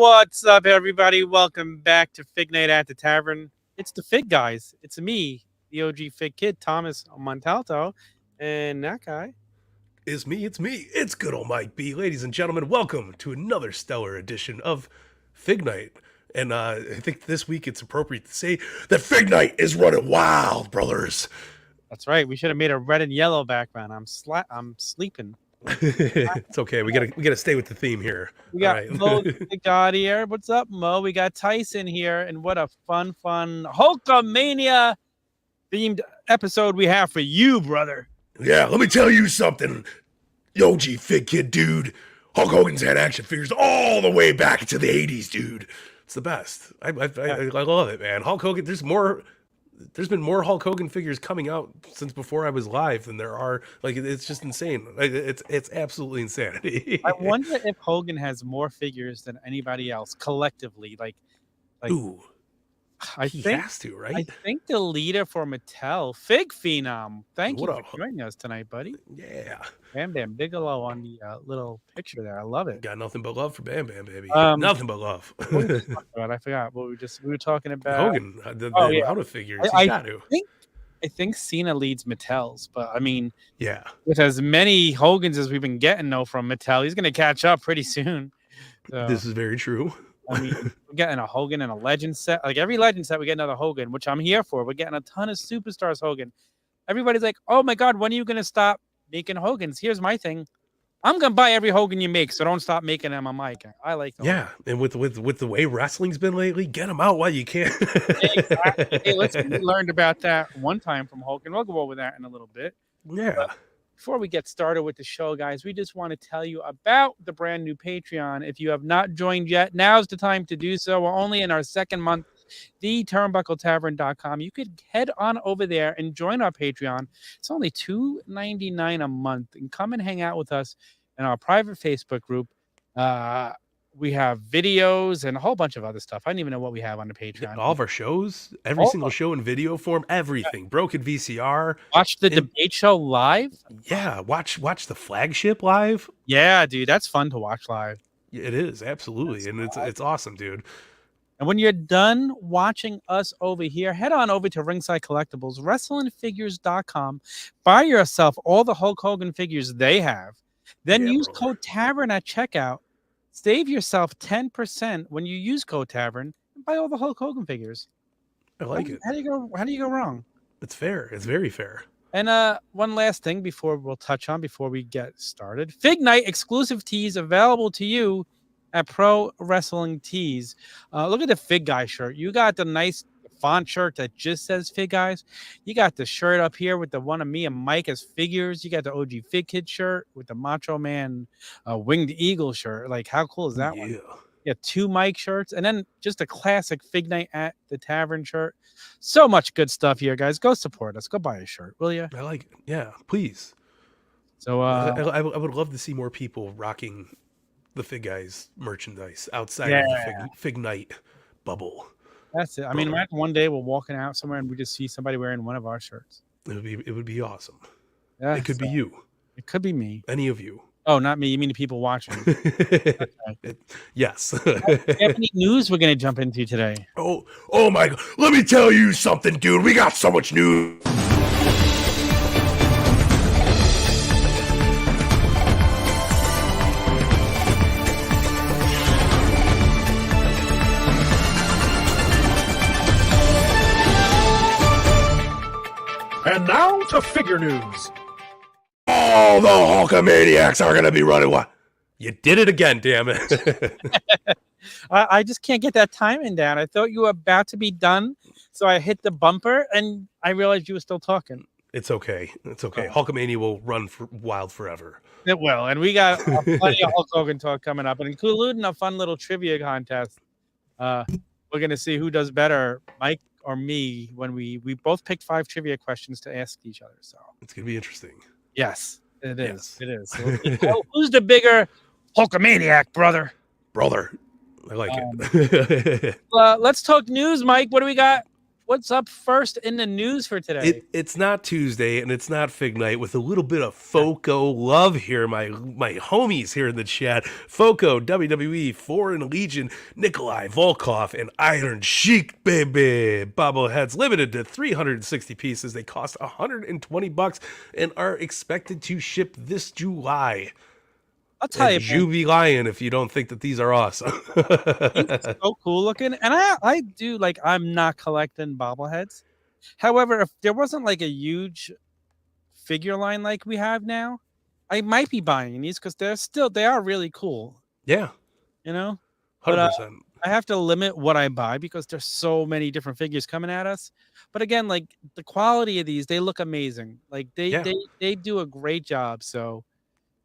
What's up, everybody? Welcome back to Fignight at the Tavern. It's the Fig guys. It's me, the OG Fig Kid, Thomas Montalto, and that guy. It's me. It's good old Mike B. Ladies and gentlemen, welcome to another stellar edition of Fignight. And I think this week it's appropriate to say that Fignight is running wild, brothers. That's right. We should have made a red and yellow background. I'm sleeping. It's okay. We gotta stay with the theme here. We got Mo the God here. What's up, Mo? We got Tyson here, and what a fun Hulkamania themed episode we have for you, brother. Yeah, let me tell you something, OG Fig Kid dude. Hulk Hogan's had action figures all the way back to the 80s, dude. It's the best. I love it, man. Hulk Hogan, there's been more Hulk Hogan figures coming out since before I was live than there are. Like, it's just insane. It's absolutely insanity. I wonder if Hogan has more figures than anybody else collectively. Like Ooh, he has to, right? I think the leader for Mattel, Fig Phenom. Thank you for joining us tonight, buddy. Yeah. Bam Bam Bigelow on the little picture there. I love it. Got nothing but love for Bam Bam, baby. Nothing but love. What were we talking about? I forgot what we were talking about. Hogan, the amount of figures. I think Cena leads Mattel's, but I mean, yeah, with as many Hogans as we've been getting though from Mattel, he's going to catch up pretty soon. So, this is very true. I mean, we're getting a Hogan and a Legend set. Like every Legend set, we get another Hogan, which I'm here for. We're getting a ton of Superstars Hogan. Everybody's like, "Oh my God, when are you going to stop making Hogans?" Here's my thing: I'm going to buy every Hogan you make, so don't stop making them on my account. I like them. Yeah, and with the way wrestling's been lately, get them out while you can. Exactly. Hey, we learned about that one time from Hogan. We'll go over that in a little bit. Yeah. But before we get started with the show, guys, we just want to tell you about the brand new Patreon. If you have not joined yet, now's the time to do so. We're only in our second month. theturnbuckletavern.com. You could head on over there and join our Patreon. It's only $2.99 a month, and come and hang out with us in our private Facebook group. We have videos and a whole bunch of other stuff. I don't even know what we have on the Patreon. All of our shows, every single show in video form, everything. Broken VCR. Watch the debate show live. Yeah, watch the flagship live. Yeah, dude, that's fun to watch live. It is, absolutely. And it's awesome, dude. And when you're done watching us over here, head on over to Ringside Collectibles, WrestlingFigures.com. Buy yourself all the Hulk Hogan figures they have. Then use code TAVERN at checkout. Save yourself 10% when you use code TAVERN and buy all the Hulk Hogan figures. I like it. How do you go wrong? It's fair. It's very fair. And one last thing before we get started. Fignight exclusive tees available to you at Pro Wrestling Tees. Look at the Fig Guy shirt. You got the nice font shirt that just says Fig Guys. You got the shirt up here with the one of me and Mike as figures. You got the OG Fig Kid shirt with the Macho Man Winged Eagle shirt. Like, how cool is that one? Yeah, 2 Mike shirts, and then just a classic Fignight at the Tavern shirt. So much good stuff here, guys. Go support us. Go buy a shirt, will you? I like it. Yeah, please. So I would love to see more people rocking the Fig Guys merchandise outside of the Fignight bubble. That's it. I mean, imagine one day we're walking out somewhere and we just see somebody wearing one of our shirts. It would be awesome. Yeah, it could be you. It could be me. Any of you. Oh, not me. You mean the people watching? Yes. Do you have any news we're going to jump into today? Oh my God. Let me tell you something, dude. We got so much news. And now to figure news. All the Hulkamaniacs are going to be running wild. You did it again, damn it. I just can't get that timing down. I thought you were about to be done, so I hit the bumper, and I realized you were still talking. It's okay. It's okay. Hulkamania will run wild forever. It will, and we got plenty of Hulk Hogan talk coming up, and including a fun little trivia contest. We're going to see who does better, Mike or me, when we both picked 5 trivia questions to ask each other. So it's gonna be interesting. Yes, it is. It is. So, who's the bigger Hulkamaniac, brother? I like it. Let's talk news, Mike. What do we got What's up first in the news for today? It's not Tuesday and it's not Fignight with a little bit of Foco love here, my homies here in the chat. Foco, WWE, Foreign Legion, Nikolai Volkov, and Iron Sheik, baby. Bobbleheads limited to 360 pieces. They cost $120 and are expected to ship this July. I'll tell And you, you be lying if you don't think that these are awesome. it's so cool looking, and I do like. I'm not collecting bobbleheads. However, if there wasn't like a huge figure line like we have now, I might be buying these because they are really cool. Yeah, You know, but 100%. I have to limit what I buy because there's so many different figures coming at us. But again, like the quality of these, they look amazing. Like Yeah. they do a great job. So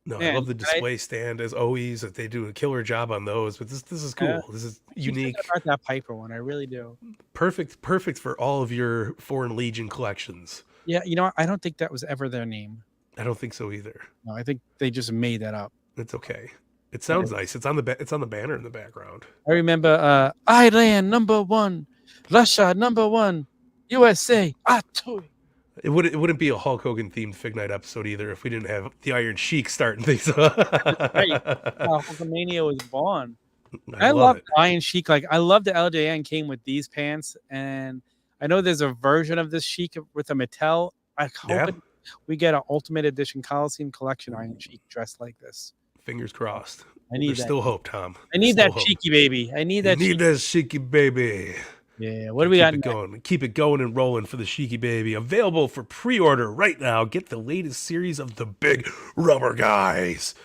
No, I man, love the display stand as always. That they do a killer job on those. But this is cool. This is I keep unique. thinking about that Piper one. I really do. Perfect for all of your Foreign Legion collections. Yeah, you know, I don't think that was ever their name. I don't think so either. No, I think they just made that up. It's okay. It sounds nice. It's on the banner in the background. I remember Iran #1, Russia #1, USA. It wouldn't be a Hulk Hogan themed Fignight episode either if we didn't have the Iron Sheik starting things up. Right. Hulkamania was born. I love love it. Iron Sheik. Like I love the LJN came with these pants, and I know there's a version of this Sheik with a Mattel. I hope we get an Ultimate Edition Coliseum Collection Iron Sheik dressed like this. Fingers crossed. I need There's that. still hope, Tom. I need Still that hope. cheeky baby. I need that. You need that Sheiky baby. Yeah. What do we got? Keep it going and rolling for the Sheiky baby. Available for pre-order right now. Get the latest series of the big rubber guys.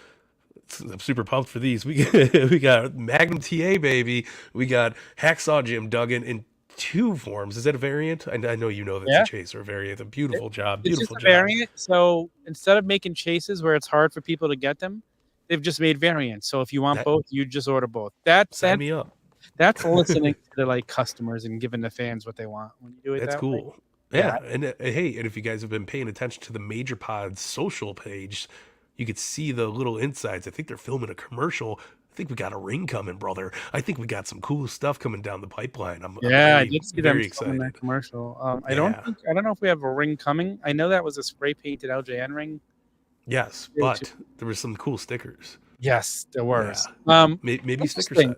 I'm super pumped for these. We got Magnum TA baby. We got Hacksaw Jim Duggan in 2 forms. Is that a variant? I know you know that's a chase or a variant. A beautiful job. It's Beautiful just job. a variant. So instead of making chases where it's hard for people to get them, they've just made variants. So if you want both, you just order both. Sign me up. That's listening to the like customers and giving the fans what they want when you do it. That's that cool. way. Yeah. And hey, and if you guys have been paying attention to the Major Pod's social page, you could see the little insides. I think they're filming a commercial. I think we got a ring coming, brother. I think we got some cool stuff coming down the pipeline. I'm I did see them very in excited. that commercial. I don't know if we have a ring coming. I know that was a spray painted LJN ring. Yes, but there were some cool stickers. Yes, there were. Yeah. Maybe sticker set.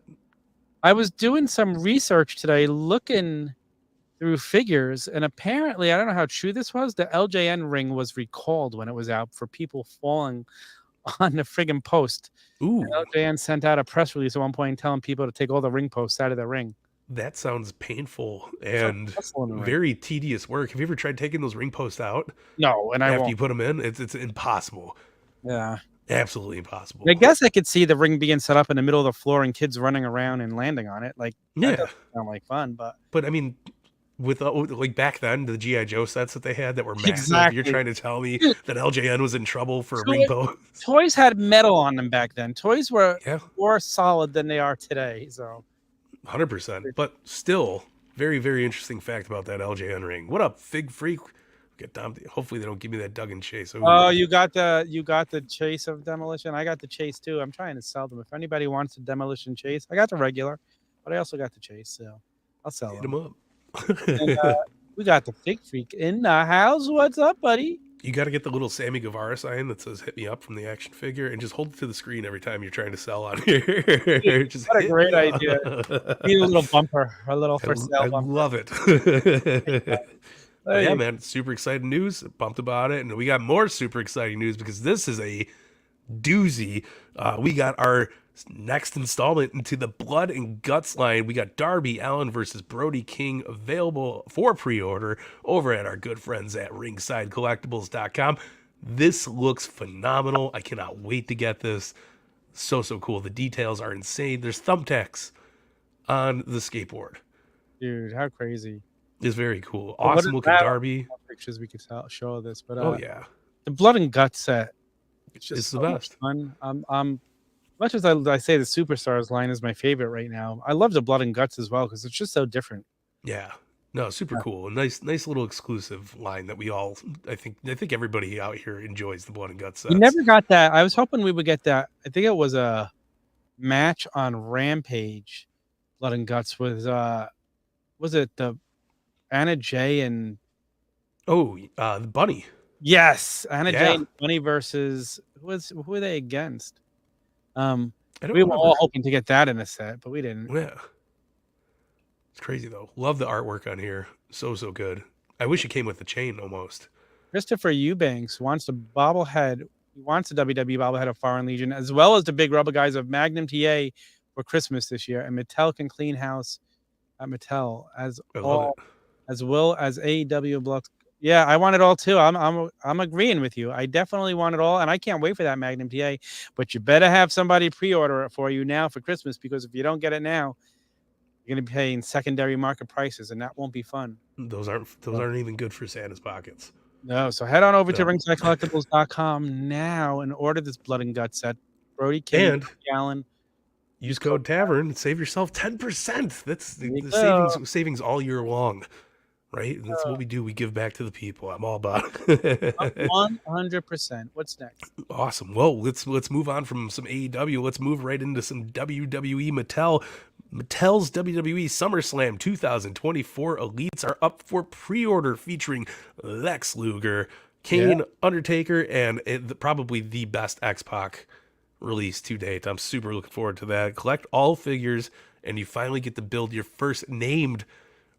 I was doing some research today, looking through figures, and apparently, I don't know how true this was. The LJN ring was recalled when it was out for people falling on the friggin' post. Ooh. And LJN sent out a press release at one point telling people to take all the ring posts out of the ring. That sounds painful and very tedious work. Have you ever tried taking those ring posts out? No, and after you put them in, it's impossible. Yeah. Absolutely impossible. I guess I could see the ring being set up in the middle of the floor and kids running around and landing on it. Like, that doesn't sound like fun, but I mean, with like back then, the G.I. Joe sets that they had that were massive. Exactly. You're trying to tell me that LJN was in trouble for a ring post? Toys had metal on them back then. Toys were more solid than they are today. So 100%. But still, very, very interesting fact about that LJN ring. What up, Fig Freak? Get Dom. Hopefully they don't give me that Duggan chase. Oh, you got the chase of demolition. I got the chase too. I'm trying to sell them. If anybody wants the demolition chase, I got the regular, but I also got the chase, so I'll sell them. Hit them up. And, we got the Fig Freak in the house. What's up, buddy? You got to get the little Sammy Guevara sign that says "Hit me up" from the action figure, and just hold it to the screen every time you're trying to sell on here. Just what a great idea! Need a little bumper, a little for sale bumper. I love it. Yeah, man, super exciting news. Pumped about it, and we got more super exciting news because this is a doozy. We got our next installment into the Blood and Guts line. We got Darby Allin versus Brody King available for pre-order over at our good friends at ringsidecollectibles.com. This looks phenomenal. I cannot wait to get this. So cool. The details are insane. There's thumbtacks on the skateboard. Dude, how crazy. It's very cool. Awesome looking Darby. Pictures we could show this, but the Blood and Guts set. It's just the best. Fun. Much as I say the Superstars line is my favorite right now, I love the Blood and Guts as well because it's just so different. Yeah, no, super cool. A nice little exclusive line that we all, I think everybody out here enjoys the Blood and Guts sets. We never got that. I was hoping we would get that. I think it was a match on Rampage. Blood and Guts was it the? Anna Jay and the bunny. yes, Anna Jay Yeah. and Bunny versus who were they against? I don't We were remember. all hoping to get that in a set, but we didn't. Yeah. It's crazy though. Love the artwork on here. So good. I wish it came with the chain almost. Christopher Eubanks wants the bobblehead. He wants the WWE bobblehead of Foreign Legion, as well as the big rubber guys of Magnum TA for Christmas this year. And Mattel can clean house at Mattel as love it. as well as AEW blocks. Yeah, I want it all too. I'm agreeing with you. I definitely want it all, and I can't wait for that Magnum TA. But you better have somebody pre-order it for you now for Christmas, because if you don't get it now, you're going to be paying secondary market prices, and that won't be fun. Those aren't even good for Santa's pockets. No, so head on over to ringsidecollectibles.com now and order this Blood and Guts set. Brody King, And Allen. Use code Tavern and save yourself 10%. That's the savings all year long, right? And that's what we do. We give back to the people. I'm all about it. 100%. What's next? Awesome. Well, let's move on from some AEW. Let's move right into some WWE. Mattel's WWE SummerSlam 2024 Elites are up for pre-order, featuring Lex Luger, Kane, Undertaker, and probably the best X-Pac release to date. I'm super looking forward to that. Collect all figures, and you finally get to build your first named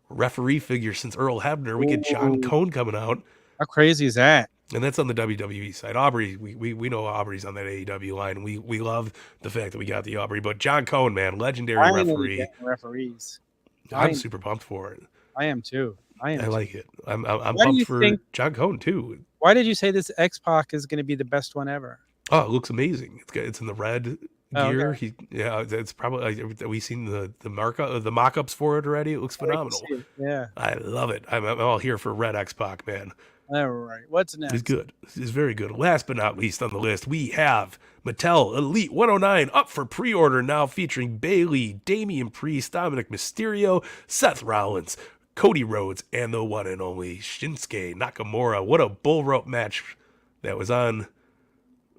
referee figure since Earl Hebner. We get John Cone coming out. How crazy is that? And that's on the WWE side. Aubrey, we know Aubrey's on that AEW line. We love the fact that we got the Aubrey. But John Cone, man, legendary referee. Referees. I'm super pumped for it. I am too. I like it. I'm pumped for John Cone too. Why did you say this X-Pac is going to be the best one ever? Oh, it looks amazing. It's in the red gear. Okay. It's probably we've seen the mock-ups for it already. It looks phenomenal. Yeah, I love it. I'm all here for Red X-Pac, man. All right, what's next? He's good. He's very good. Last but not least on the list, we have Mattel Elite 109 up for pre-order now, featuring Bayley, Damian Priest, Dominic Mysterio, Seth Rollins, Cody Rhodes, and the one and only Shinsuke Nakamura. What a bull rope match that was on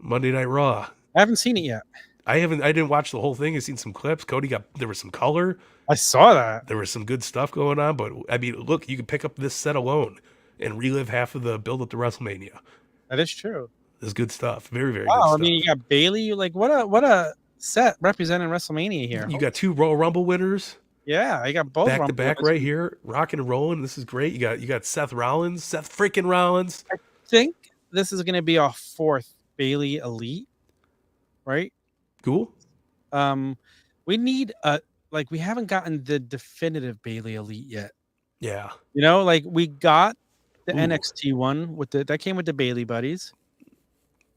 Monday Night Raw. I haven't seen it yet. I didn't watch the whole thing. I've seen some clips. There was some color. I saw that. There was some good stuff going on, but I mean, look, you can pick up this set alone and relive half of the build up to WrestleMania. That is true. There's good stuff. Very, very good stuff. stuff. I mean, you got Bayley. Like, what a set representing WrestleMania here. You got two Royal Rumble winners. Yeah, I got both back to back right here, rocking and rolling. This is great. You got Seth Rollins. I think this is going to be our fourth Bayley Elite, right? Cool. We need we haven't gotten the definitive Bayley Elite yet. Yeah. You know, like we got the NXT one that came with the Bayley buddies.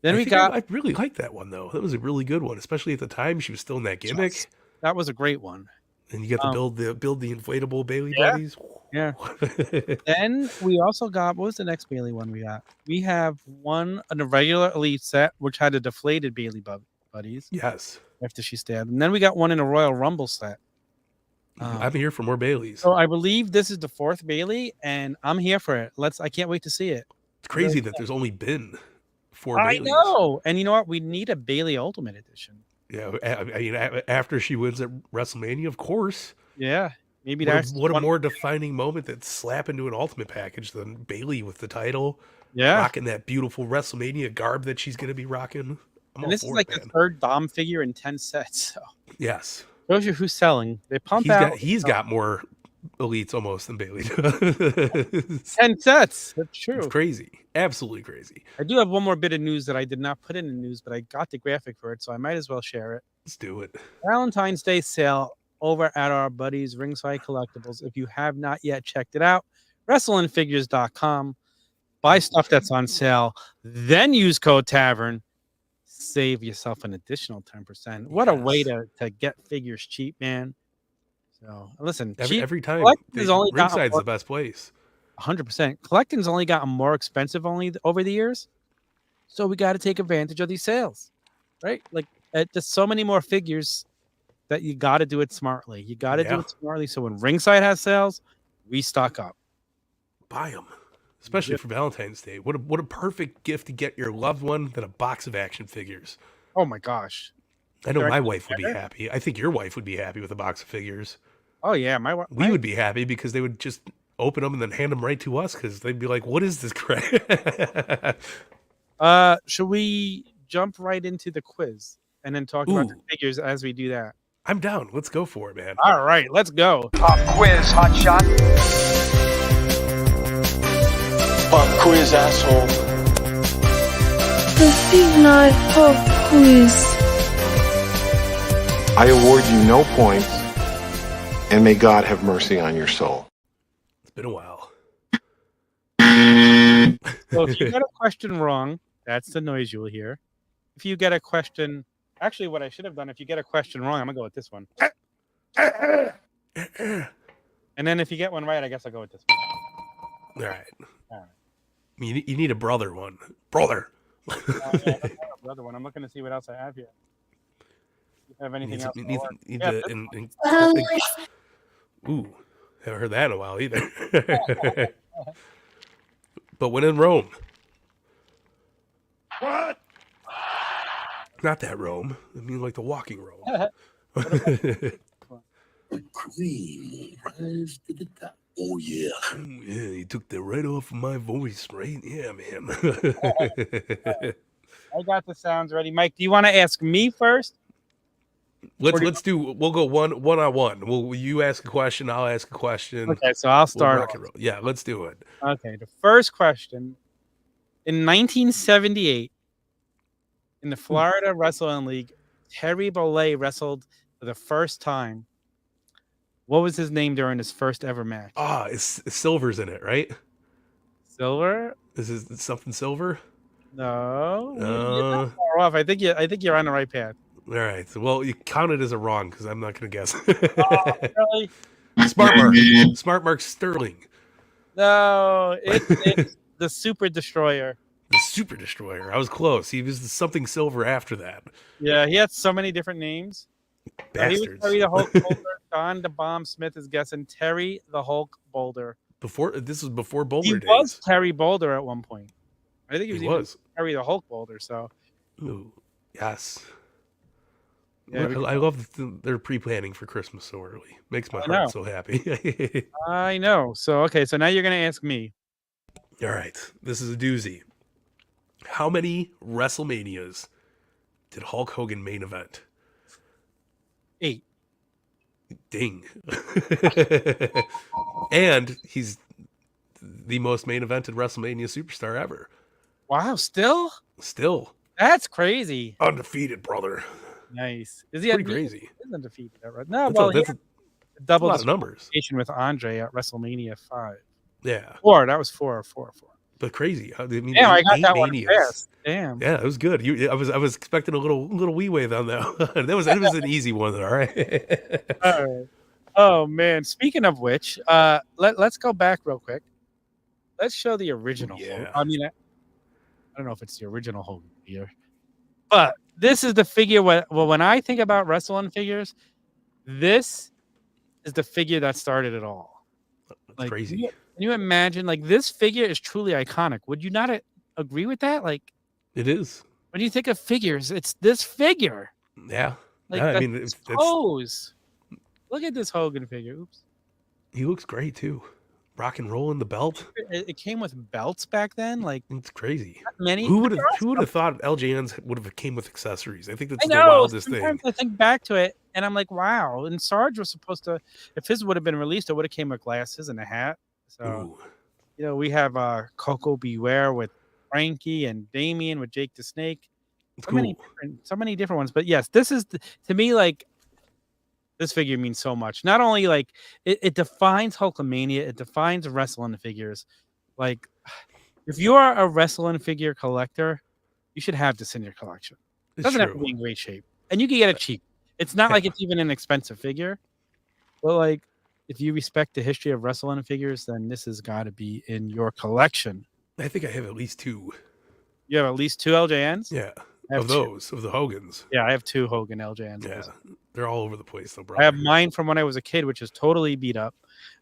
Then I really liked that one though. That was a really good one, especially at the time she was still in that gimmick. Yes, that was a great one. And you got to build the inflatable Bayley buddies. Yeah. Then we also got, what was the next Bayley one we got? We have one in a regular Elite set, which had a deflated Bayley buddies. Yes. After she stabbed. And then we got one in a Royal Rumble set. I'm here for more Baileys. So I believe this is the fourth Bayley, and I'm here for it. I can't wait to see it. It's crazy that there's only been 4 Baileys. I know. And you know what? We need a Bayley Ultimate Edition. Yeah, I mean, after she wins at WrestleMania, of course. Yeah, maybe what a more defining moment that slap into an Ultimate package than Bayley with the title. Yeah, rocking that beautiful WrestleMania garb that she's going to be rocking. And this is like the third Dom figure in 10 sets. So. Yes, shows you who's selling. They pump out. He's got more Elites almost than Bayley does. 10 sets. That's true. It's crazy. Absolutely crazy. I do have one more bit of news that I did not put in the news, but I got the graphic for it, so I might as well share it. Let's do it. Valentine's Day sale over at our buddies Ringside Collectibles. If you have not yet checked it out, wrestlingfigures.com. Buy stuff that's on sale, then use code Tavern. Save yourself an additional 10%. What a way to get figures cheap, man. So listen, every time Ringside's the best place. 100%. Collecting's only gotten more expensive over the years, so we got to take advantage of these sales, right? Like, there's so many more figures that you got to do it smartly. You got to do it smartly. So when Ringside has sales, we stock up. Buy them, especially for Valentine's Day. What a perfect gift to get your loved one than a box of action figures. Oh my gosh! I know my wife would be happy. I think your wife would be happy with a box of figures. Oh yeah, we would be happy because they would just open them and then hand them right to us? Because they'd be like, "What is this crap?" Should we jump right into the quiz and then talk about the figures as we do that? I'm down. Let's go for it, man. All right, let's go. Pop quiz, hotshot. Pop quiz, asshole. The Fignight Pop Quiz. I award you no points, and may God have mercy on your soul. It's been a while. So if you get a question wrong, that's the noise you will hear. If you get a question, actually, what I should have done, if you get a question wrong, I'm gonna go with this one. And then if you get one right, I guess I'll go with this one. All right. You need a brother one. Brother. Brother one. I'm looking to see what else I have here. You have anything else? Ooh, haven't heard that in a while either. But when in Rome. What? Not that Rome. I mean, like the walking Rome. The cream rise to the top. Oh, yeah. Yeah, you took that right off of my voice, right? Yeah, man. I got the sounds ready. Mike, do you want to ask me first? Let's do. We'll go one on one. You ask a question, I'll ask a question. Okay, so I'll start. Rock and roll. Yeah, let's do it. Okay, the first question. In 1978, in the Florida Wrestling League, Terry Bollea wrestled for the first time. What was his name during his first ever match? It's Silver's in it, right? Silver? Is it something Silver? No. You're not far off. I think you're on the right path. All right. So, well, you count it as a wrong because I'm not going to guess. Really? Smart Mark Sterling. No, it's the Super Destroyer. The Super Destroyer. I was close. He was something Silver after that. Yeah, he had so many different names. Bastards. He was Terry the Hulk Boulder. Don the Bomb Smith is guessing Terry the Hulk Boulder. This was before Boulder He days. was Terry Boulder at one point. I think he was Terry the Hulk Boulder. So, ooh, yes. Yeah, I love that they're pre-planning for Christmas so early. Makes my heart so happy. I know. So okay, so now you're gonna ask me. All right, this is a doozy. How many WrestleManias did Hulk Hogan main event? 8. Ding. And he's the most main evented WrestleMania superstar ever. Wow, still? That's crazy. Undefeated, brother. Nice. Is he pretty crazy? He's undefeated, right? No, that's a double lot of numbers with Andre at WrestleMania 5. Yeah. 4. That was 4. But crazy. I mean, damn, I got that one fast. Damn. Yeah, it was good. I was expecting a little leeway on that. That was an easy one. All right. All right. Oh man. Speaking of which, let's go back real quick. Let's show the original. Yeah. I mean, I don't know if it's the original Hogan figure, but this is the figure. When I think about wrestling figures, this is the figure that started it all. That's crazy. Can you imagine? Like, this figure is truly iconic. Would you not agree with that? Like, it is. When you think of figures, it's this figure. Yeah. Like, I mean, it's pose. Look at this Hogan figure. Oops. He looks great too. Rock and roll in the belt. It came with belts back then. Like, it's crazy. Many. Who would have thought LJNs would have came with accessories? I think that's the wildest thing. I think back to it, and I'm like, wow. And Sarge was supposed to, if his would have been released, it would have came with glasses and a hat. So, we have Coco Beware with Frankie and Damien with Jake the Snake. So many different ones. But yes, this is to me, like, this figure means so much. Not only like it defines Hulkamania, it defines wrestling figures. Like, if you are a wrestling figure collector, you should have this in your collection. It doesn't have to be in great shape, and you can get it cheap. It's not like it's even an expensive figure, but like, if you respect the history of wrestling figures, then this has got to be in your collection. I think I have at least 2. You have at least 2 LJNs? Yeah. Of the Hogans. Yeah, I have 2 Hogan LJNs. Yeah. They're all over the place though, bro. I have mine from when I was a kid, which is totally beat up.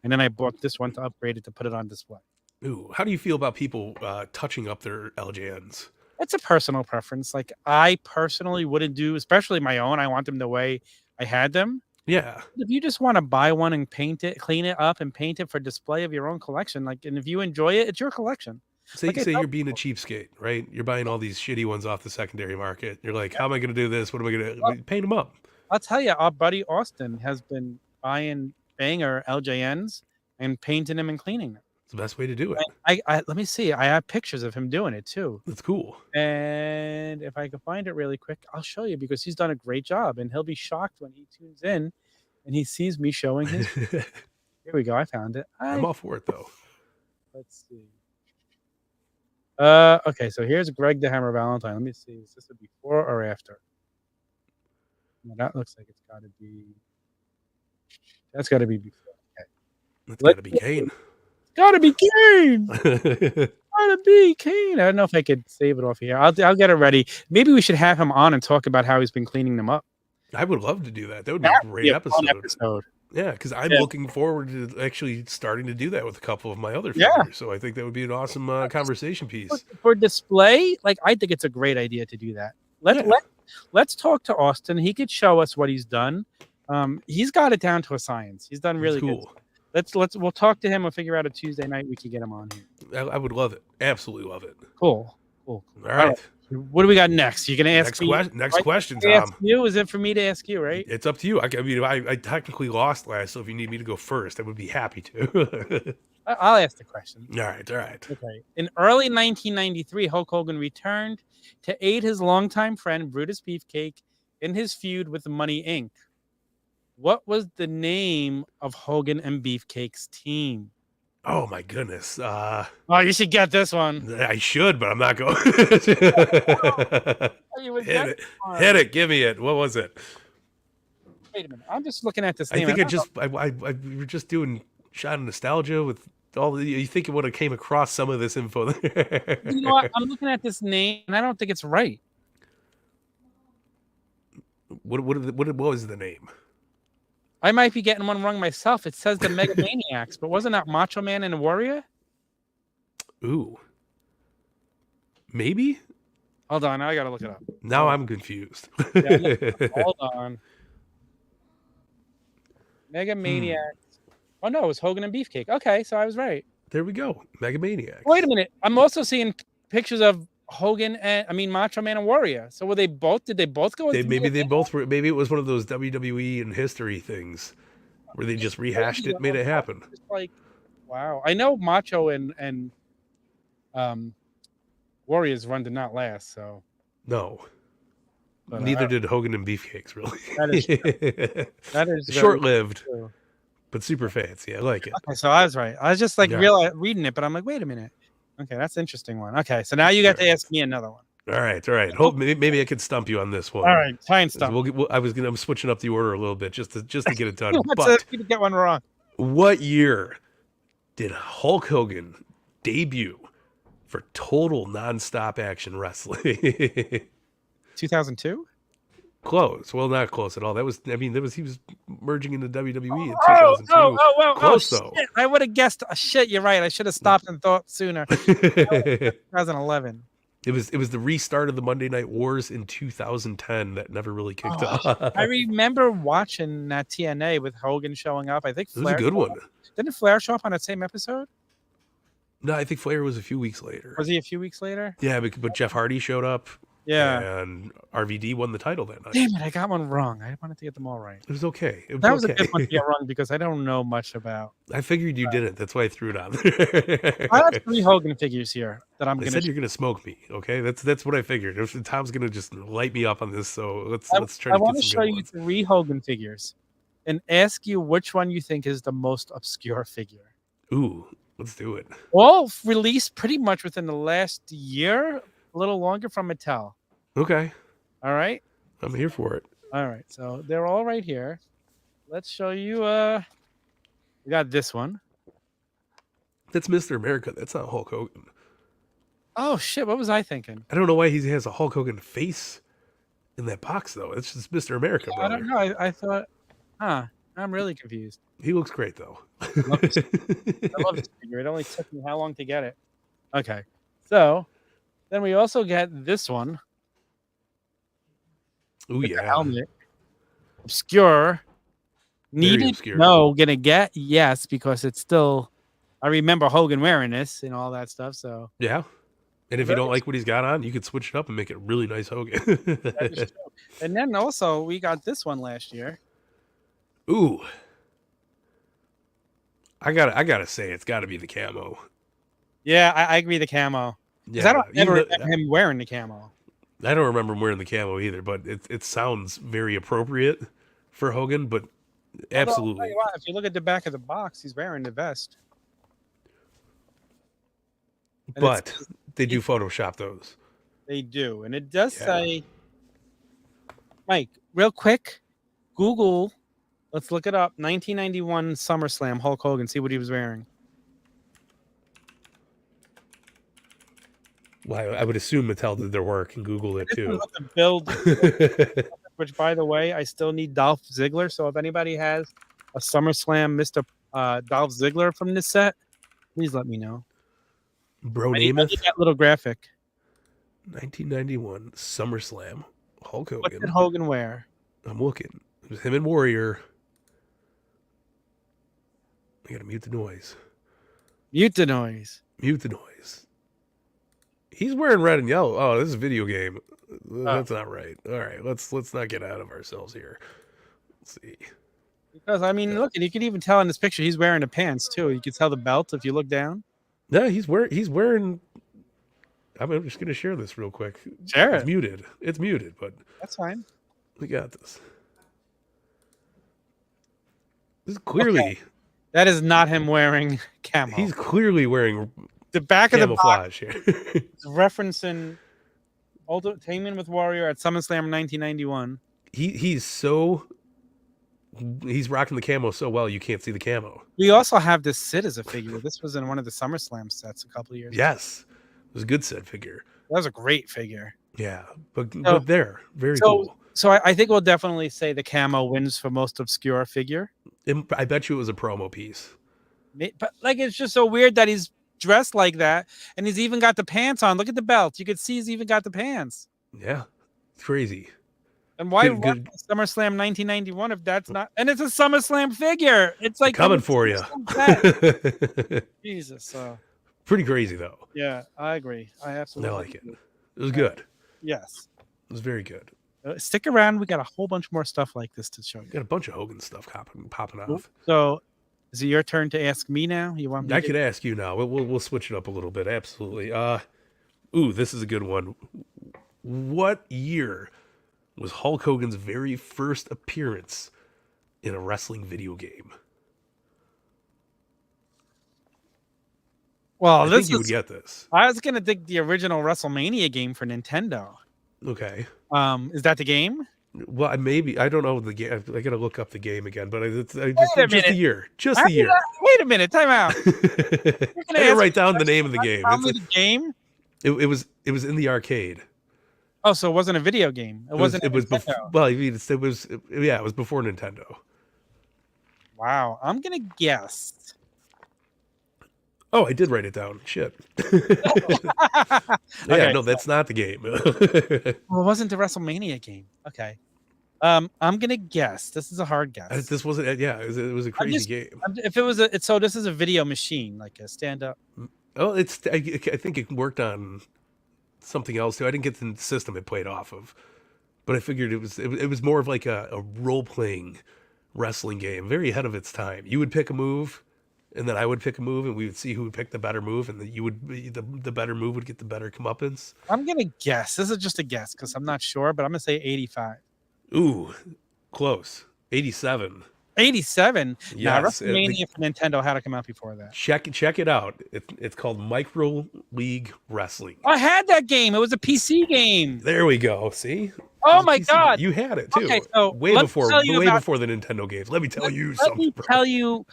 And then I bought this one to upgrade it to put it on display. Ooh, how do you feel about people touching up their LJNs? It's a personal preference. Like, I personally wouldn't do, especially my own. I want them the way I had them. Yeah. If you just want to buy one and paint it, clean it up, and paint it for display of your own collection, and if you enjoy it, it's your collection. Say Like I tell you're being a cheapskate, right? You're buying all these shitty ones off the secondary market. You're like, how am I going to do this? What am I going to paint them up? I'll tell you, our buddy Austin has been buying banger LJNs and painting them and cleaning them. It's the best way to do it. I let me see. I have pictures of him doing it too. That's cool. And if I can find it really quick, I'll show you because he's done a great job. And he'll be shocked when he tunes in and he sees me showing his. Here we go. I found it. I'm all for it though. Let's see. Okay, so here's Greg the Hammer Valentine. Let me see. Is this a before or after? No, that looks like it's got to be. That's got to be before. Okay. That's got to be Kane. Got to be Kane. Gotta be Kane. I don't know if I could save it off here. I'll get it ready. Maybe we should have him on and talk about how he's been cleaning them up. I would love to do that. That would be a great episode. Yeah, because I'm looking forward to actually starting to do that with a couple of my other figures. Yeah. So I think that would be an awesome conversation piece. For display, I think it's a great idea to do that. Let's talk to Austin. He could show us what he's done. He's got it down to a science. He's done really cool. Good. We'll talk to him. We'll figure out a Tuesday night we can get him on here. I would love it. Absolutely love it. Cool. All right. What do we got next? You're gonna ask me next question, Tom. Tom. Is it for me to ask you, right? It's up to you. I mean, I technically lost last, so if you need me to go first, I would be happy to. I'll ask the question. All right. Okay. In early 1993, Hulk Hogan returned to aid his longtime friend Brutus Beefcake in his feud with Money Inc. What was the name of Hogan and Beefcake's team? Oh my goodness. You should get this one. I should, but I'm not going. Hit it. Give me it. What was it? Wait a minute. I'm just looking at this name. I think we were just doing shot of nostalgia with all the. You think it would have came across some of this info there? You know what? I'm looking at this name and I don't think it's right. What was the name? I might be getting one wrong myself. It says the Megamaniacs, but wasn't that Macho Man and Warrior? Ooh. Maybe? Hold on. Now I got to look it up. Now I'm confused. Hold on. Megamaniacs. Oh, no. It was Hogan and Beefcake. Okay. So I was right. There we go. Megamaniacs. Wait a minute. I'm also seeing pictures of Hogan and Macho Man and Warrior. So were they both? Did they both go? Maybe they both were. Maybe it was one of those WWE and history things where they just rehashed it, made it happen. Wow. I know Macho and Warrior's run did not last. So no, but neither did Hogan and Beefcakes. Really, that is short-lived, but super fancy. I like it. Okay, so I was right. I was just reading it, but I'm like, wait a minute. Okay, that's an interesting one. Okay, so now you got to ask me another one. All right. Hope maybe I can stump you on this one. All right, try and stump. I'm switching up the order a little bit just to get it done. But you get one wrong. What year did Hulk Hogan debut for total nonstop action wrestling? 2002. Close. Well, not close at all. He was merging into WWE in 2002. Close though. Shit. I would have guessed. Shit, you're right. I should have stopped and thought sooner. 2011. It was the restart of the Monday Night Wars in 2010 that never really kicked off. I remember watching that TNA with Hogan showing up. I think it was a good one. Didn't Flair show up on that same episode? No, I think Flair was a few weeks later. Was he a few weeks later? Yeah, but Jeff Hardy showed up. Yeah. And RVD won the title that night. Damn it, I got one wrong. I wanted to get them all right. It was okay. That was a good one to get wrong because I don't know much about. I figured you didn't. That's why I threw it on there. I have 3 Hogan figures here that I'm going to. I said you're going to smoke me. Okay, that's what I figured. Tom's going to just light me up on this, so let's try to get some good ones. I want to show you 3 Hogan figures and ask you which one you think is the most obscure figure. Ooh, let's do it. All released pretty much within the last year, a little longer from Mattel. Okay. All right. I'm here for it. All right. So they're all right here. Let's show you. We got this one. That's Mr. America. That's not Hulk Hogan. Oh, shit. What was I thinking? I don't know why he has a Hulk Hogan face in that box, though. It's just Mr. America, brother. I don't know. I thought, I'm really confused. He looks great, though. I love this figure. It only took me how long to get it? Okay. So then we also get this one. Oh, yeah. Helmet. Obscure. Needed? obscure. No. Gonna get? Yes, because it's still. I remember Hogan wearing this and all that stuff. So Yeah. And if you don't like what he's got on, you could switch it up and make it really nice Hogan. that is true. And then also we got this one last year. Ooh. I gotta say, it's got to be the camo. Yeah, I agree. The camo. Because Yeah, I don't ever even remember him wearing the camo. I don't remember him wearing the camo either, but it sounds very appropriate for Hogan. But Although, I'll absolutely, tell you what, if you look at the back of the box, he's wearing the vest. And but they do Photoshop those. They do, and it does Yeah. say, Mike, real quick, Google. Let's look it up. 1991 SummerSlam Hulk Hogan. See what he was wearing. Well, I would assume Mattel did their work and Googled it This is too. what the build. Which, by the way, I still need Dolph Ziggler. So if anybody has a SummerSlam Mr. Dolph Ziggler from this set, please let me know. Bro I need Namath, that little graphic. 1991 SummerSlam Hulk What did Hogan. Hogan wear? I'm looking. It was him and Warrior. I gotta mute the noise. Mute the noise. Mute the noise. He's wearing red and yellow. Oh, this is a video game. That's not right. All right, let's not get out of ourselves here. Let's see. Because I mean, look, and you can even tell in this picture he's wearing the pants too. You can tell the belt if you look down. No, he's wearing. I'm just gonna share this real quick. Share It's it. muted. It's muted, but That's fine. we got this. This is clearly That is not him wearing camo. he's clearly wearing The back of the box camouflage here. is referencing Ultimate with Warrior at SummerSlam 1991. He's rocking the camo so well you can't see the camo. We also have this Sid as a figure. This was in one of the SummerSlam sets a couple of years ago. Yes, it was a good set figure. That was a great figure. Yeah, but there, very So, cool. so I think we'll definitely say the camo wins for most obscure figure. I bet you it was a promo piece. But like, it's just so weird that he's dressed like that, and he's even got the pants on. Look at the belt. You could see he's even got the pants. Yeah, it's crazy. And why Good- run SummerSlam 1991 if that's not? And it's a SummerSlam figure. It's like Coming for you. Jesus. Pretty crazy though. Yeah, I agree. I I absolutely like it. agree. It was good. Yes. It was very good. Stick around. We got a whole bunch more stuff like this to show you. Got a bunch of Hogan stuff popping off. So, is it your turn to ask me now? You want me? I could ask you now. We'll switch it up a little bit. Absolutely. Ooh, this is a good one. What year was Hulk Hogan's very first appearance in a wrestling video game? Well, I think you would get this. I was gonna think the original WrestleMania game for Nintendo. Okay. Is that the game? Well, I don't know the game. I gotta look up the game again, but it's just minute. the year. Just the year. Wait a minute. Time out. I gotta write down the name of the game. Tell me the game. It was in the arcade. Oh, so it wasn't a video game. It wasn't. It was Nintendo. before. Well, it was before Nintendo. Wow. I'm gonna guess. Oh, I did write it down. Shit. Yeah, Okay. no, that's not the game. Well, it wasn't the WrestleMania game. Okay. I'm gonna guess. This is a hard guess. This wasn't. Yeah, it was a crazy game. If it was so this is a video machine, like a stand-up. Oh, I think it worked on something else too. I didn't get the system it played off of, but I figured it was more of like a role-playing wrestling game, very ahead of its time. You would pick a move, and then I would pick a move, and we would see who would pick the better move, and the better move would get the better comeuppance. I'm gonna guess. This is just a guess because I'm not sure, but I'm gonna say 85. Ooh, close. 87. 87. Now, Yes, WrestleMania for Nintendo had to come out before that. Check it out. It's called Micro League Wrestling. I had that game. It was a PC game. There we go. See? Oh It was my PC. God. You had it too. Okay, so way let me before tell you about- before the Nintendo games. Let me tell you Let something. me bro. tell you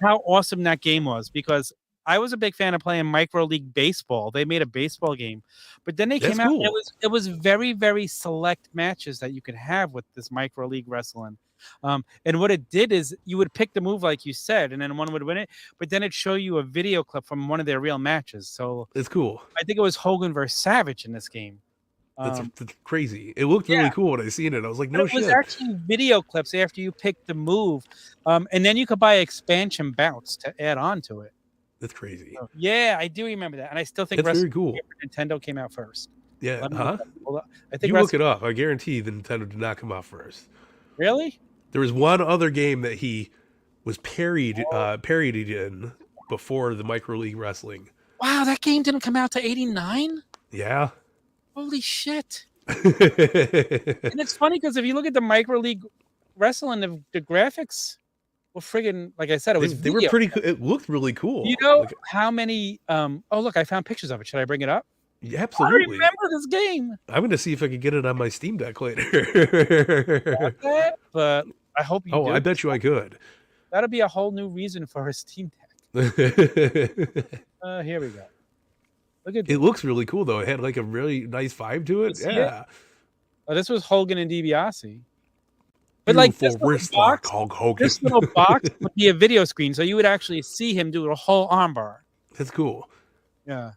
how awesome that game was because I was a big fan of playing Micro League Baseball. They made a baseball game, but then they That's came out. cool. It was very, very select matches that you could have with this Micro League wrestling. And what it did is you would pick the move like you said, and then one would win it. But then it'd show you a video clip from one of their real matches. So It's cool. I think it was Hogan versus Savage in this game. That's crazy. It looked really cool when I seen it. I was like, But no it was shit. actually video clips after you picked the move, and then you could buy expansion bouts to add on to it. That's crazy. So, yeah, I do remember that, and I still think That's very cool. Nintendo came out first. Yeah, Let me huh? hold up. I think You look it up. I guarantee the Nintendo did not come out first. Really? There was one other game that he was parodied in before the Micro League Wrestling. Wow, that game didn't come out to 89? Yeah. Holy shit. And it's funny because if you look at the Micro League Wrestling, the graphics were friggin', like I said, it was they were pretty cool. It looked really cool. You know how many oh look, I found pictures of it. Should I bring it up? Yeah, absolutely. I remember this game. I'm going to see if I can get it on my Steam Deck later. But I hope you do. I bet you I could. That'll be a whole new reason for a Steam Deck. Here we go. Look at it. Looks really cool though. It had like a really nice vibe to it. Yeah. Oh, this was Hogan and DiBiase. But like this box, Hulk Hogan. This little box would be a video screen, so you would actually see him do a whole armbar. That's cool. Yeah.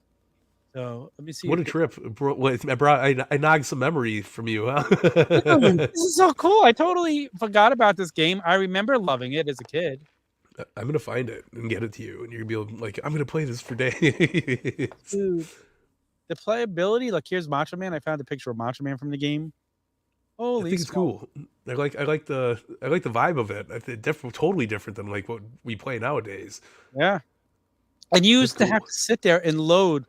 So let me see. What a trip! I knocked some memory from you, huh? This is so cool. I totally forgot about this game. I remember loving it as a kid. I'm gonna find it and get it to you, and you're gonna be like, I'm gonna play this for days. Dude, the playability. Look, here's Macho Man. I found a picture of Macho Man from the game. Holy, I think it's cool. I like the vibe of it. I think totally different than like what we play nowadays. Yeah, and you used to have to sit there and load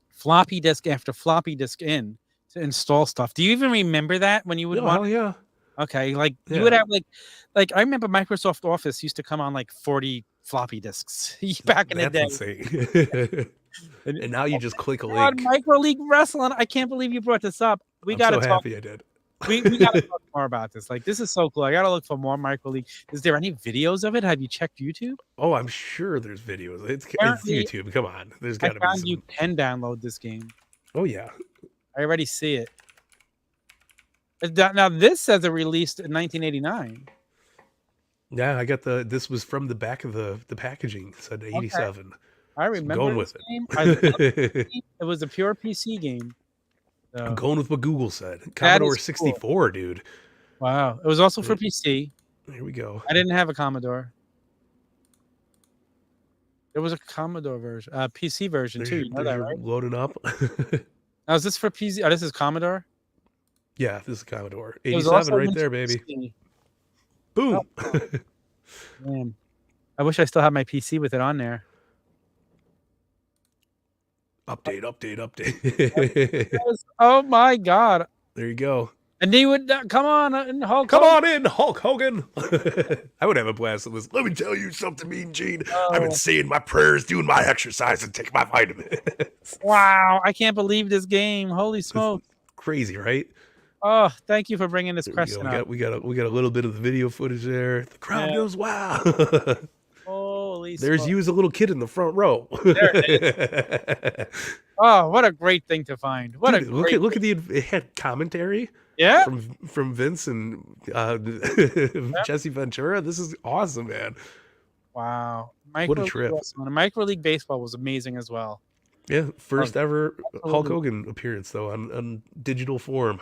floppy disk after floppy disk in to install stuff. Do you even remember that when you would want? Hell yeah. Okay, like you would have like I remember Microsoft Office used to come on like 40 floppy disks back in the day. Insane. and now you just click a link. Micro League Wrestling. I can't believe you brought this up. I'm so happy I did. We gotta talk more about this. Like, this is so cool. I gotta look for more Micro League. Is there any videos of it? Have you checked YouTube? Oh, I'm sure there's videos. It's YouTube. Come on, there's got to be some. You can download this game. Oh yeah, I already see it. Now this says it released in 1989. Yeah, I got this was from the back of the packaging. It said 87. Okay. I remember going with it. Game. I loved it was a pure PC game. So. I'm going with what Google said. Commodore 64, cool. Dude. Wow. It was also for PC. Here we go. I didn't have a Commodore. There was a Commodore version, PC version too. You know that, right? Loading up. Now, is this for PC? Oh, this is Commodore? Yeah, this is Commodore. 87 right there, baby. PC. Boom. Oh. Man, I wish I still had my PC with it on there. Update. Oh my God. There you go. And they would come on in Hulk. Come on in, Hulk Hogan. I would have a blast with this. Let me tell you something, Mean Gene. I've been saying my prayers, doing my exercise, and taking my vitamins. Wow, I can't believe this game. Holy smoke. Crazy, right? Oh, thank you for bringing this question up. We got a little bit of the video footage there. The crowd goes, wow. Holy There's smoke. you as a little kid in the front row. There it is. Oh, what a great thing to find. Look at it had commentary. Yeah. From Vince and Jesse Ventura. This is awesome, man. Wow. What a trip. Micro League Baseball was amazing as well. Yeah, first ever Hulk Hogan appearance though on digital form.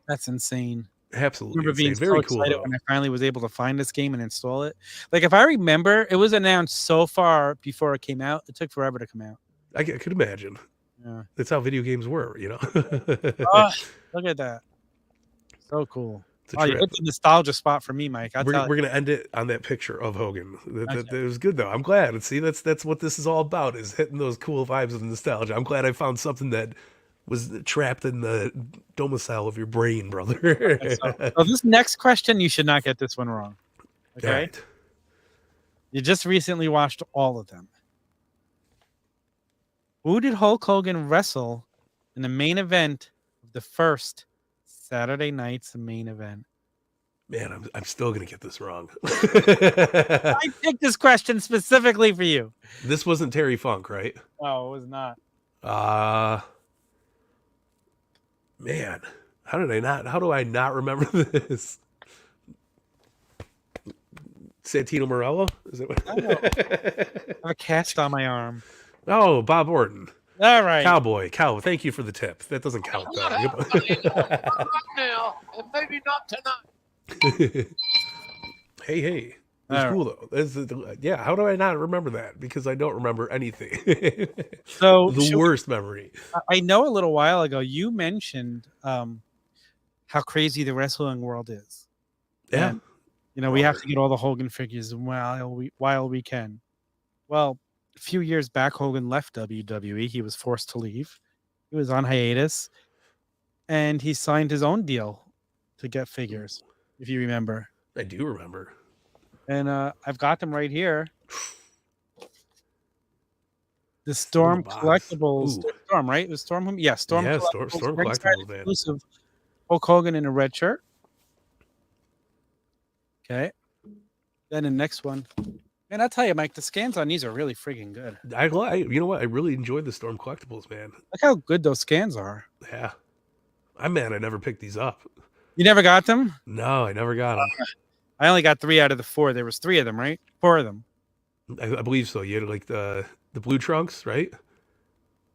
That's insane. Absolutely. I remember being very so cool excited when I finally was able to find this game and install it. Like, if I remember, it was announced so far before it came out. It took forever to come out. I could imagine. Yeah. That's how video games were, you know. Oh, look at that. So cool. Oh, you hit the nostalgia spot for me, Mike. We're going to end it on that picture of Hogan. That was good, though. I'm glad. See, that's what this is all about, is hitting those cool vibes of nostalgia. I'm glad I found something that was trapped in the domicile of your brain, brother. So this next question, you should not get this one wrong. Okay? Right. You just recently watched all of them. Who did Hulk Hogan wrestle in the main event of the first Saturday night's main event? Man, I'm still going to get this wrong. I picked this question specifically for you. This wasn't Terry Funk, right? No, it was not. Man, how do I not remember this? Santino Morello? Is it? I have a cast on my arm. Oh, Bob Orton. All right. Cowboy. Thank you for the tip. That doesn't count though. Now, and maybe not tonight. Hey. It's All cool though. Yeah, how do I not remember that? Because I don't remember anything. So The worst memory. I know a little while ago you mentioned how crazy the wrestling world is. Yeah. And, we have to get all the Hogan figures while we can. Well, a few years back, Hogan left WWE. He was forced to leave. He was on hiatus, and he signed his own deal to get figures, if you remember. I do remember. And I've got them right here. The Storm Collectibles. Ooh. Storm, right? It was Storm. Yeah, Storm. Yeah, Collectibles. Storm Ringside Collectibles, man. exclusive. Hulk Hogan in a red shirt. Okay. Then the next one. And I'll tell you, Mike, the scans on these are really freaking good. You know what? I really enjoyed the Storm Collectibles, man. Look how good those scans are. Yeah. I'm mad I never picked these up. You never got them? No, I never got them. I only got 3 out of the 4. There was 3 of them, right? 4 of them. I believe so. You had like the blue trunks, right?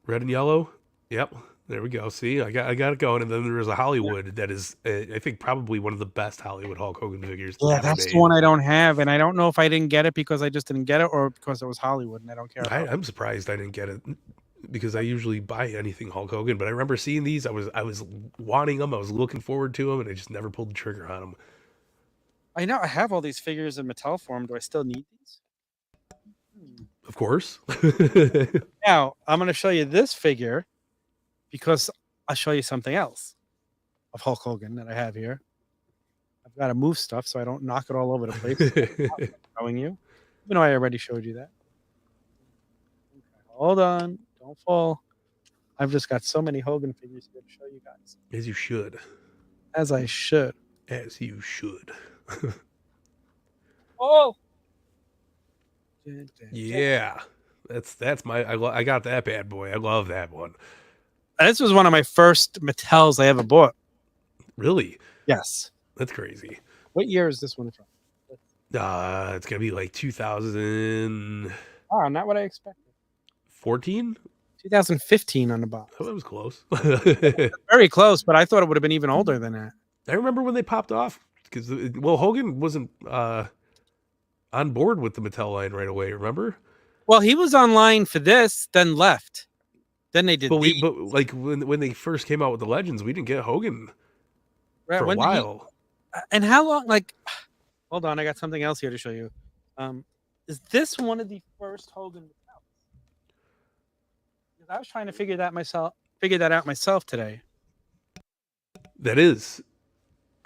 Red and yellow. Yep. There we go. See, I got it going. And then there was a Hollywood that is, I think, probably one of the best Hollywood Hulk Hogan figures. Yeah, ever that's made. the one I don't have. And I don't know if I didn't get it because I just didn't get it or because it was Hollywood and I don't care. I'm surprised I didn't get it because I usually buy anything Hulk Hogan. But I remember seeing these. I was wanting them. I was looking forward to them, and I just never pulled the trigger on them. I know I have all these figures in Mattel form. Do I still need these? Of course. Now, I'm going to show you this figure because I'll show you something else of Hulk Hogan that I have here. I've got to move stuff so I don't knock it all over the place. I'm showing you. Even though I already showed you that. Okay, hold on. Don't fall. I've just got so many Hogan figures here to show you guys. As you should. As I should. As you should. Oh! Yeah. That's my I got that bad boy. I love that one. This was one of my first Mattels I ever bought. Really? Yes. That's crazy. What year is this one from? It's gonna be like 2014. Oh, not what I expected. 2015 on the box. Oh, that was close. Very close, but I thought it would have been even older than that. I remember when they popped off because Hogan wasn't on board with the Mattel line right away. Remember? Well, he was online for this, then left. Then they did. But like when they first came out with the Legends, we didn't get Hogan right, for a while. And how long? Like, hold on, I got something else here to show you. Is this one of the first Hogan Mattels? Because I was trying to figure that out myself today. That is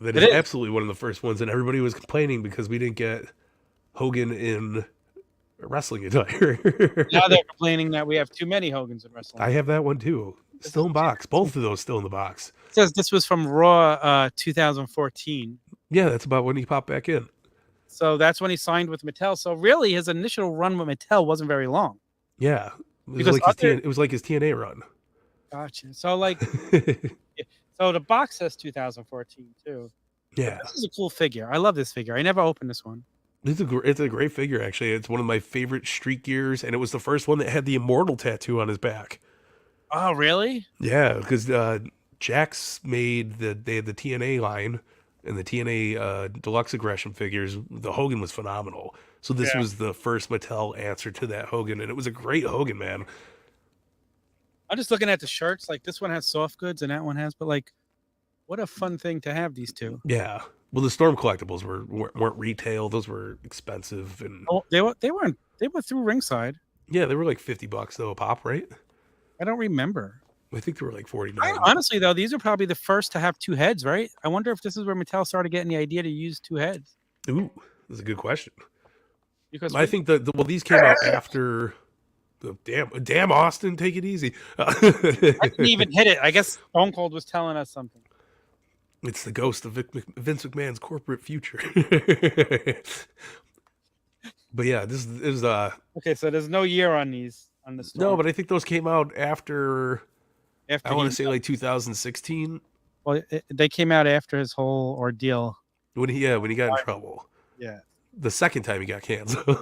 absolutely one of the first ones, and everybody was complaining because we didn't get Hogan in wrestling attire. Now they're complaining that we have too many Hogans in wrestling. I have that one too. Still in box. Both of those still in the box. It says this was from Raw 2014. Yeah, that's about when he popped back in. So that's when he signed with Mattel. So really, his initial run with Mattel wasn't very long. Yeah, it was like his TNA run. Gotcha. So like, so the box says 2014 too. Yeah, this is a cool figure. I love this figure. I never opened this one. It's a great figure actually. It's one of my favorite street gears, and it was the first one that had the Immortal tattoo on his back. Oh, really? Yeah, because Jax made they had the TNA line and the TNA Deluxe Aggression figures. The Hogan was phenomenal. So this was the first Mattel answer to that Hogan, and it was a great Hogan, man. I'm just looking at the shirts. Like this one has soft goods and that one has, but like, what a fun thing to have these two. Yeah. Well, the Storm collectibles weren't retail; those were expensive, and they weren't. They went through Ringside. Yeah, they were like $50 though a pop, right? I don't remember. I think they were like $49. Honestly, though, these are probably the first to have 2 heads, right? I wonder if this is where Mattel started getting the idea to use 2 heads. Ooh, that's a good question. Because I think these came out after. Damn, Austin, take it easy. I didn't even hit it. I guess Stone Cold was telling us something. It's the ghost of Vince McMahon's corporate future. But yeah, this is okay. So there's no year on these on the Storm. No, but I think those came out after I want to say like 2016. Well, they came out after his whole ordeal. When he got in trouble. Yeah. The second time he got canceled. He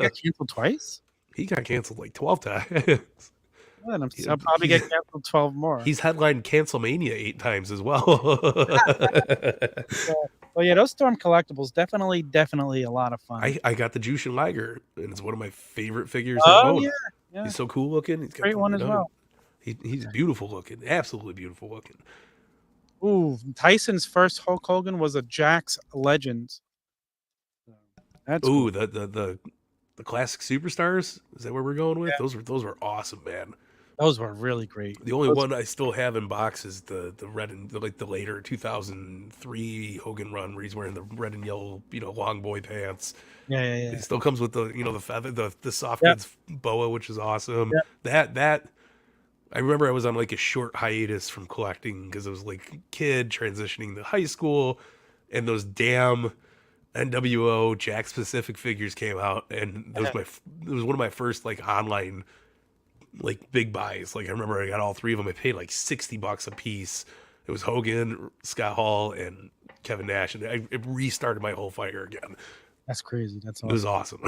got canceled twice? He got canceled like 12 times. Let him. I'll probably get canceled 12 more. He's headlined Cancelmania 8 times as well. Well, yeah, those Storm collectibles definitely a lot of fun. I got the Jushin Liger, and it's one of my favorite figures. Oh yeah, He's so cool looking. He's got great one as well. He's beautiful looking, absolutely beautiful looking. Ooh, Tyson's first Hulk Hogan was a Jax Legends. That's Ooh, cool. the classic superstars. Is that where we're going with? Yeah. Those were awesome, man. Those were really great. The only one I still have in box is the red and the later 2003 Hogan run where he's wearing the red and yellow, long boy pants. Yeah. It still comes with the the feather, the soft Yep. goods boa, which is awesome. Yep. That I remember I was on like a short hiatus from collecting because I was like a kid transitioning to high school, and those damn NWO Jack Specific figures came out, and it was one of my first like online like big buys. Like I remember I got all 3 of them. I paid like $60 a piece. It was Hogan, Scott Hall, and Kevin Nash, and it restarted my whole fire again. That's crazy. That's awesome. It was awesome.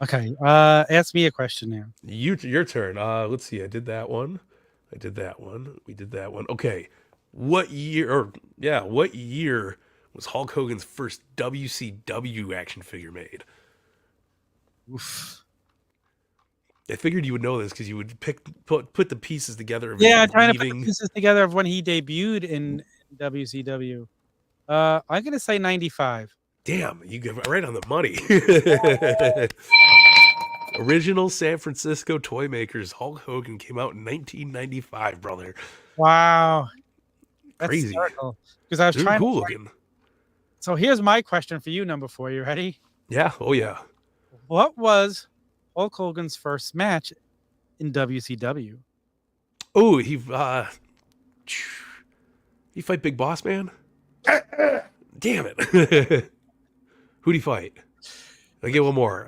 Okay, ask me a question now. Your turn. Let's see. I did that one. We did that one. Okay. What year was Hulk Hogan's first WCW action figure made? Oof. I figured you would know this because you would put the pieces together. Yeah, I'm trying to put the pieces together of when he debuted in WCW. I'm gonna say 95. Damn, you get right on the money. Original San Francisco toy makers Hulk Hogan came out in 1995, brother. Wow, that's Crazy. Because I was trying cool to looking. So here's my question for you, number 4. You ready? Yeah. Oh yeah. What was Hulk Hogan's first match in WCW? Oh, he fight Big Boss Man? Damn it. Who'd he fight? I'll get one more.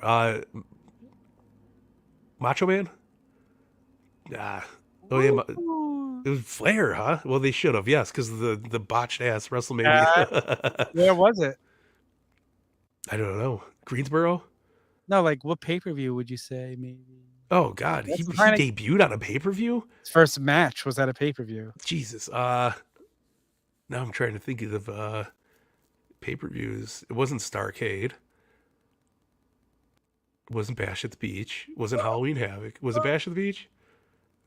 Macho Man? Oh yeah, it was Flair, huh? Well, they should have, yes, because of the botched ass WrestleMania. Where was it? I don't know. Greensboro? No, like what pay-per-view would you say? Maybe. Oh God, he debuted on a pay-per-view. His first match was at a pay-per-view. Jesus. Now I'm trying to think of pay-per-views. It wasn't Starrcade. It wasn't Bash at the Beach. It wasn't Halloween Havoc. Was it Bash at the Beach?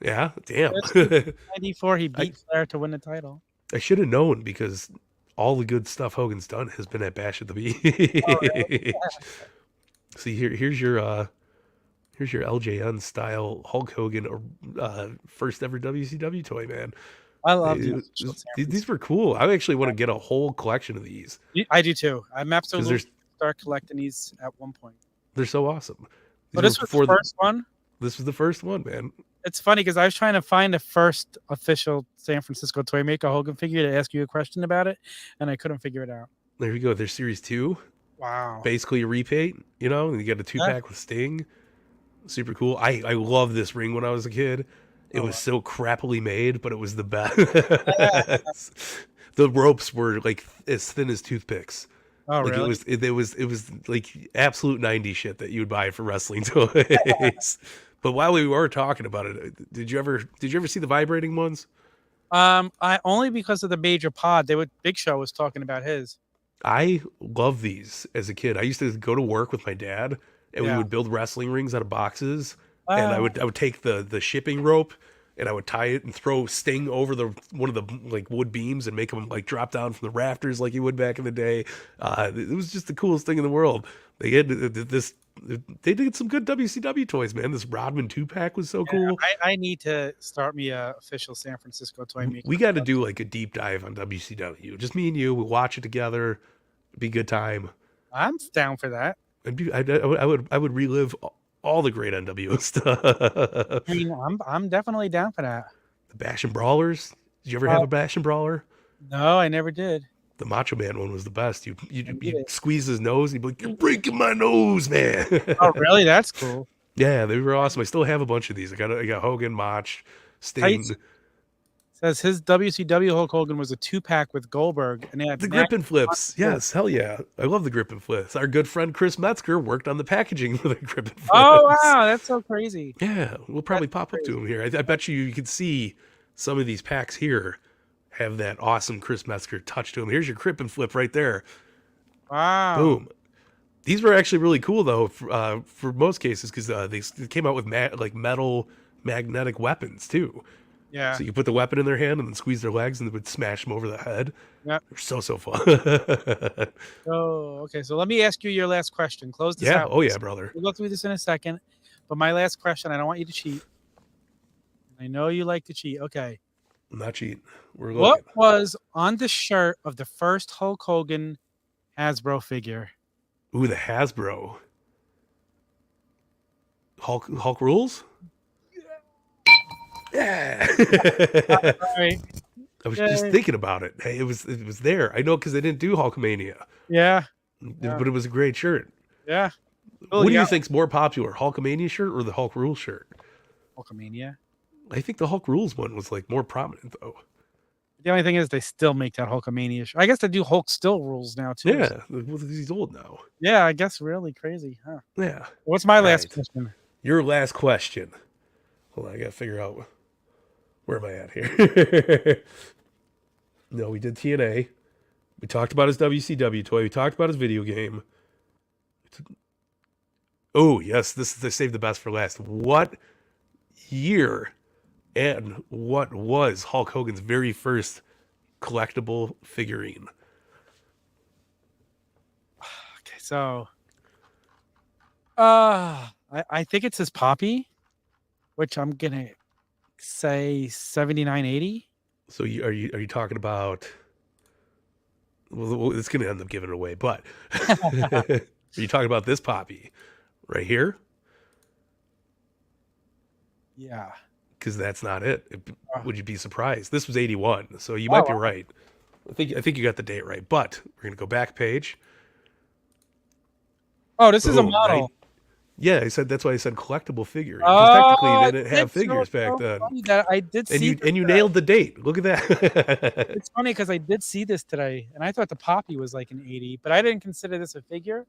Yeah. Damn. 94. He beat Flair to win the title. I should have known because all the good stuff Hogan's done has been at Bash at the Beach. Oh, really? See, here's your LJN style Hulk Hogan first ever WCW toy, man. I love these were cool. I actually want to get a whole collection of these. I do too. I'm absolutely start collecting these at one point. They're so awesome. But this was the first one. This was the first one, man. It's funny because I was trying to find the first official San Francisco toy maker Hogan figure to ask you a question about it, and I couldn't figure it out. There you go. There's Series 2. Wow. Basically a repaint, and you got a 2-pack with Sting. Super cool. I love this ring when I was a kid. It was so crappily made, but it was the best. The ropes were like as thin as toothpicks. Oh, like really? It was like absolute 90s shit that you would buy for wrestling toys. But while we were talking about it, did you ever see the vibrating ones? I only because of the Major Pod. Big Show was talking about his. I love these as a kid. I used to go to work with my dad, and we would build wrestling rings out of boxes. And I would take the shipping rope and I would tie it and throw Sting over one of the like wood beams and make him like drop down from the rafters like you would back in the day. It was just the coolest thing in the world. They did some good WCW toys, man. This Rodman 2-pack was so cool. I need to start me a official San Francisco toy maker. We got to do like a deep dive on WCW. Just me and you. We'll watch it together. It'd be a good time. I'm down for that. I would relive all the great NWO stuff. I mean, I'm definitely down for that. The Bash and Brawlers. Did you ever have a Bash and Brawler? No, I never did. The Macho Man one was the best. You squeeze his nose and you'd be like, "You're breaking my nose, man." Oh, really? That's cool. Yeah, they were awesome. I still have a bunch of these. I got Hogan, Mach, Sting. Says his WCW Hulk Hogan was a 2-pack with Goldberg, and they had The grip and flips. Yes, hell yeah. I love the grip and flips. Our good friend Chris Metzger worked on the packaging for the grip and flips. Oh wow, that's so crazy. Yeah, we'll probably pop up to him here. I bet you can see some of these packs here have that awesome Chris Metzger touch to them. Here's your grip and flip right there. Wow. Boom. These were actually really cool though for most cases because they came out with metal magnetic weapons too. Yeah. So you put the weapon in their hand and then squeeze their legs and it would smash them over the head. Yep. They're so fun. Oh, okay. So let me ask you your last question. Close this Yeah. out. Oh yeah, brother. We'll go through this in a second. But my last question, I don't want you to cheat. I know you like to cheat. Okay. I'm not cheating. We're What looking. was on the shirt of the first Hulk Hogan Hasbro figure? Ooh, the Hasbro. Hulk rules? Yeah. All right. I was just thinking about it. Hey, it was there. I know because they didn't do Hulkamania. Yeah. But it was a great shirt. Yeah. What do you think's more popular, Hulkamania shirt or the Hulk Rules shirt? Hulkamania. I think the Hulk Rules one was like more prominent though. The only thing is they still make that Hulkamania shirt. I guess they do Hulk still rules now too. Yeah, well, he's old now. Yeah, I guess really crazy, huh? Yeah. What's my last Right. question? Your last question. Hold on, I gotta figure out where am I at here. No, we did TNA. We talked about his WCW toy. We talked about his video game. Oh yes, they saved the best for last. What year and what was Hulk Hogan's very first collectible figurine? Okay, so I think it's his Poppy, which I'm gonna say 7980. So are you talking about? Well, it's going to end up giving it away, but are you talking about this Poppy right here? Yeah. Because that's not it. Would you be surprised? This was 81, so you might be right. I think you got the date right, but we're going to go back page. Oh, this is a Boom, model. right? Yeah, I said that's why I said collectible figure. Because technically they didn't have figures back then. That I did see, And you nailed the date. Look at that. It's funny because I did see this today, and I thought the Poppy was like an 80, but I didn't consider this a figure.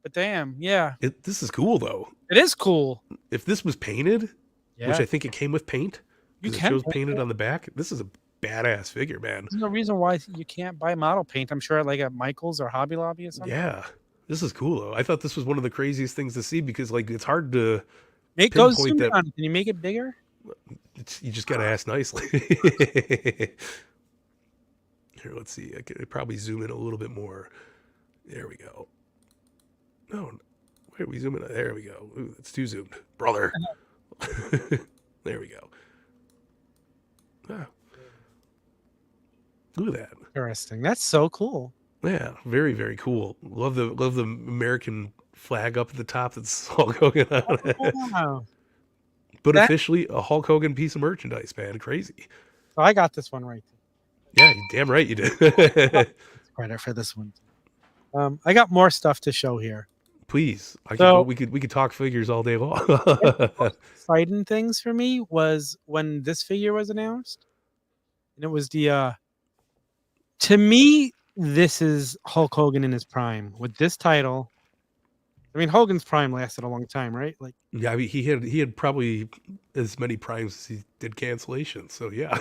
But damn, yeah, This is cool though. it is cool. If this was painted, Yeah, which I think it came with paint, you because it can shows paint painted it. on the back. This is a badass figure, man. There's no reason why you can't buy model paint. I'm sure like at Michael's or Hobby Lobby or something. Yeah, this is cool though. I thought this was one of the craziest things to see because like it's hard to Make goes pinpoint zoom that. on it. Can you make it bigger? You just gotta ask nicely. Here, let's see. I could probably zoom in a little bit more. There we go. No, where are we zooming? There we go. Ooh, it's too zoomed, brother. There we go. Ah. Look at that. Interesting. That's so cool. Yeah, very, very cool. Love the American flag up at the top that's Hulk Hogan on it. Wow. But That- officially a Hulk Hogan piece of merchandise, man. Crazy. So I got this one right. Yeah, you damn right you did. Credit for this one. I got more stuff to show here. Please. So- we could talk figures all day long. Exciting things for me was when this figure was announced, and it was the to me, this is Hulk Hogan in his prime with this title. I mean, Hogan's prime lasted a long time, right? Like, Yeah, I mean, he had probably as many primes as he did cancellations. So yeah.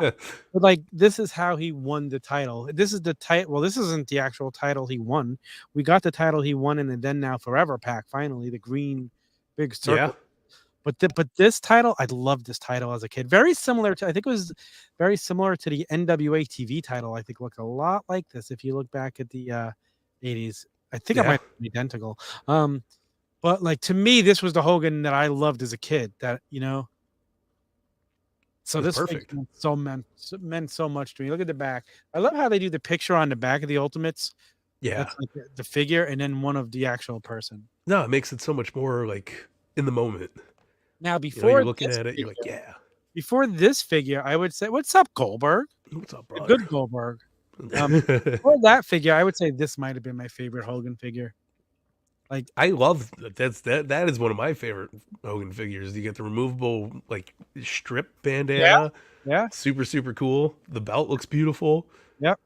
but like this is how he won the title. This is the title. Well, this isn't the actual title he won. We got the title he won in the Then Now Forever pack. Finally, the green big circle. Yeah. But this title, I loved this title as a kid. Very similar to, I think it was very similar to the NWA TV title. I think looked a lot like this. If you look back at the 80s, I think it Yeah. might be identical. But like to me, this was the Hogan that I loved as a kid. That so That's this perfect. meant so much to me. Look at the back. I love how they do the picture on the back of the Ultimates. Yeah. That's like the figure, and then one of the actual person. No, it makes it so much more like in the moment. Now You know, before you're looking this at it, you're like, figure- yeah. Before this figure, I would say, "What's up, Goldberg?" What's up, The brother? good Goldberg. Before that figure, I would say this might have been my favorite Hogan figure. I love that is one of my favorite Hogan figures. You get the removable like strip bandana. Yeah. Super, super cool. The belt looks beautiful. Yep.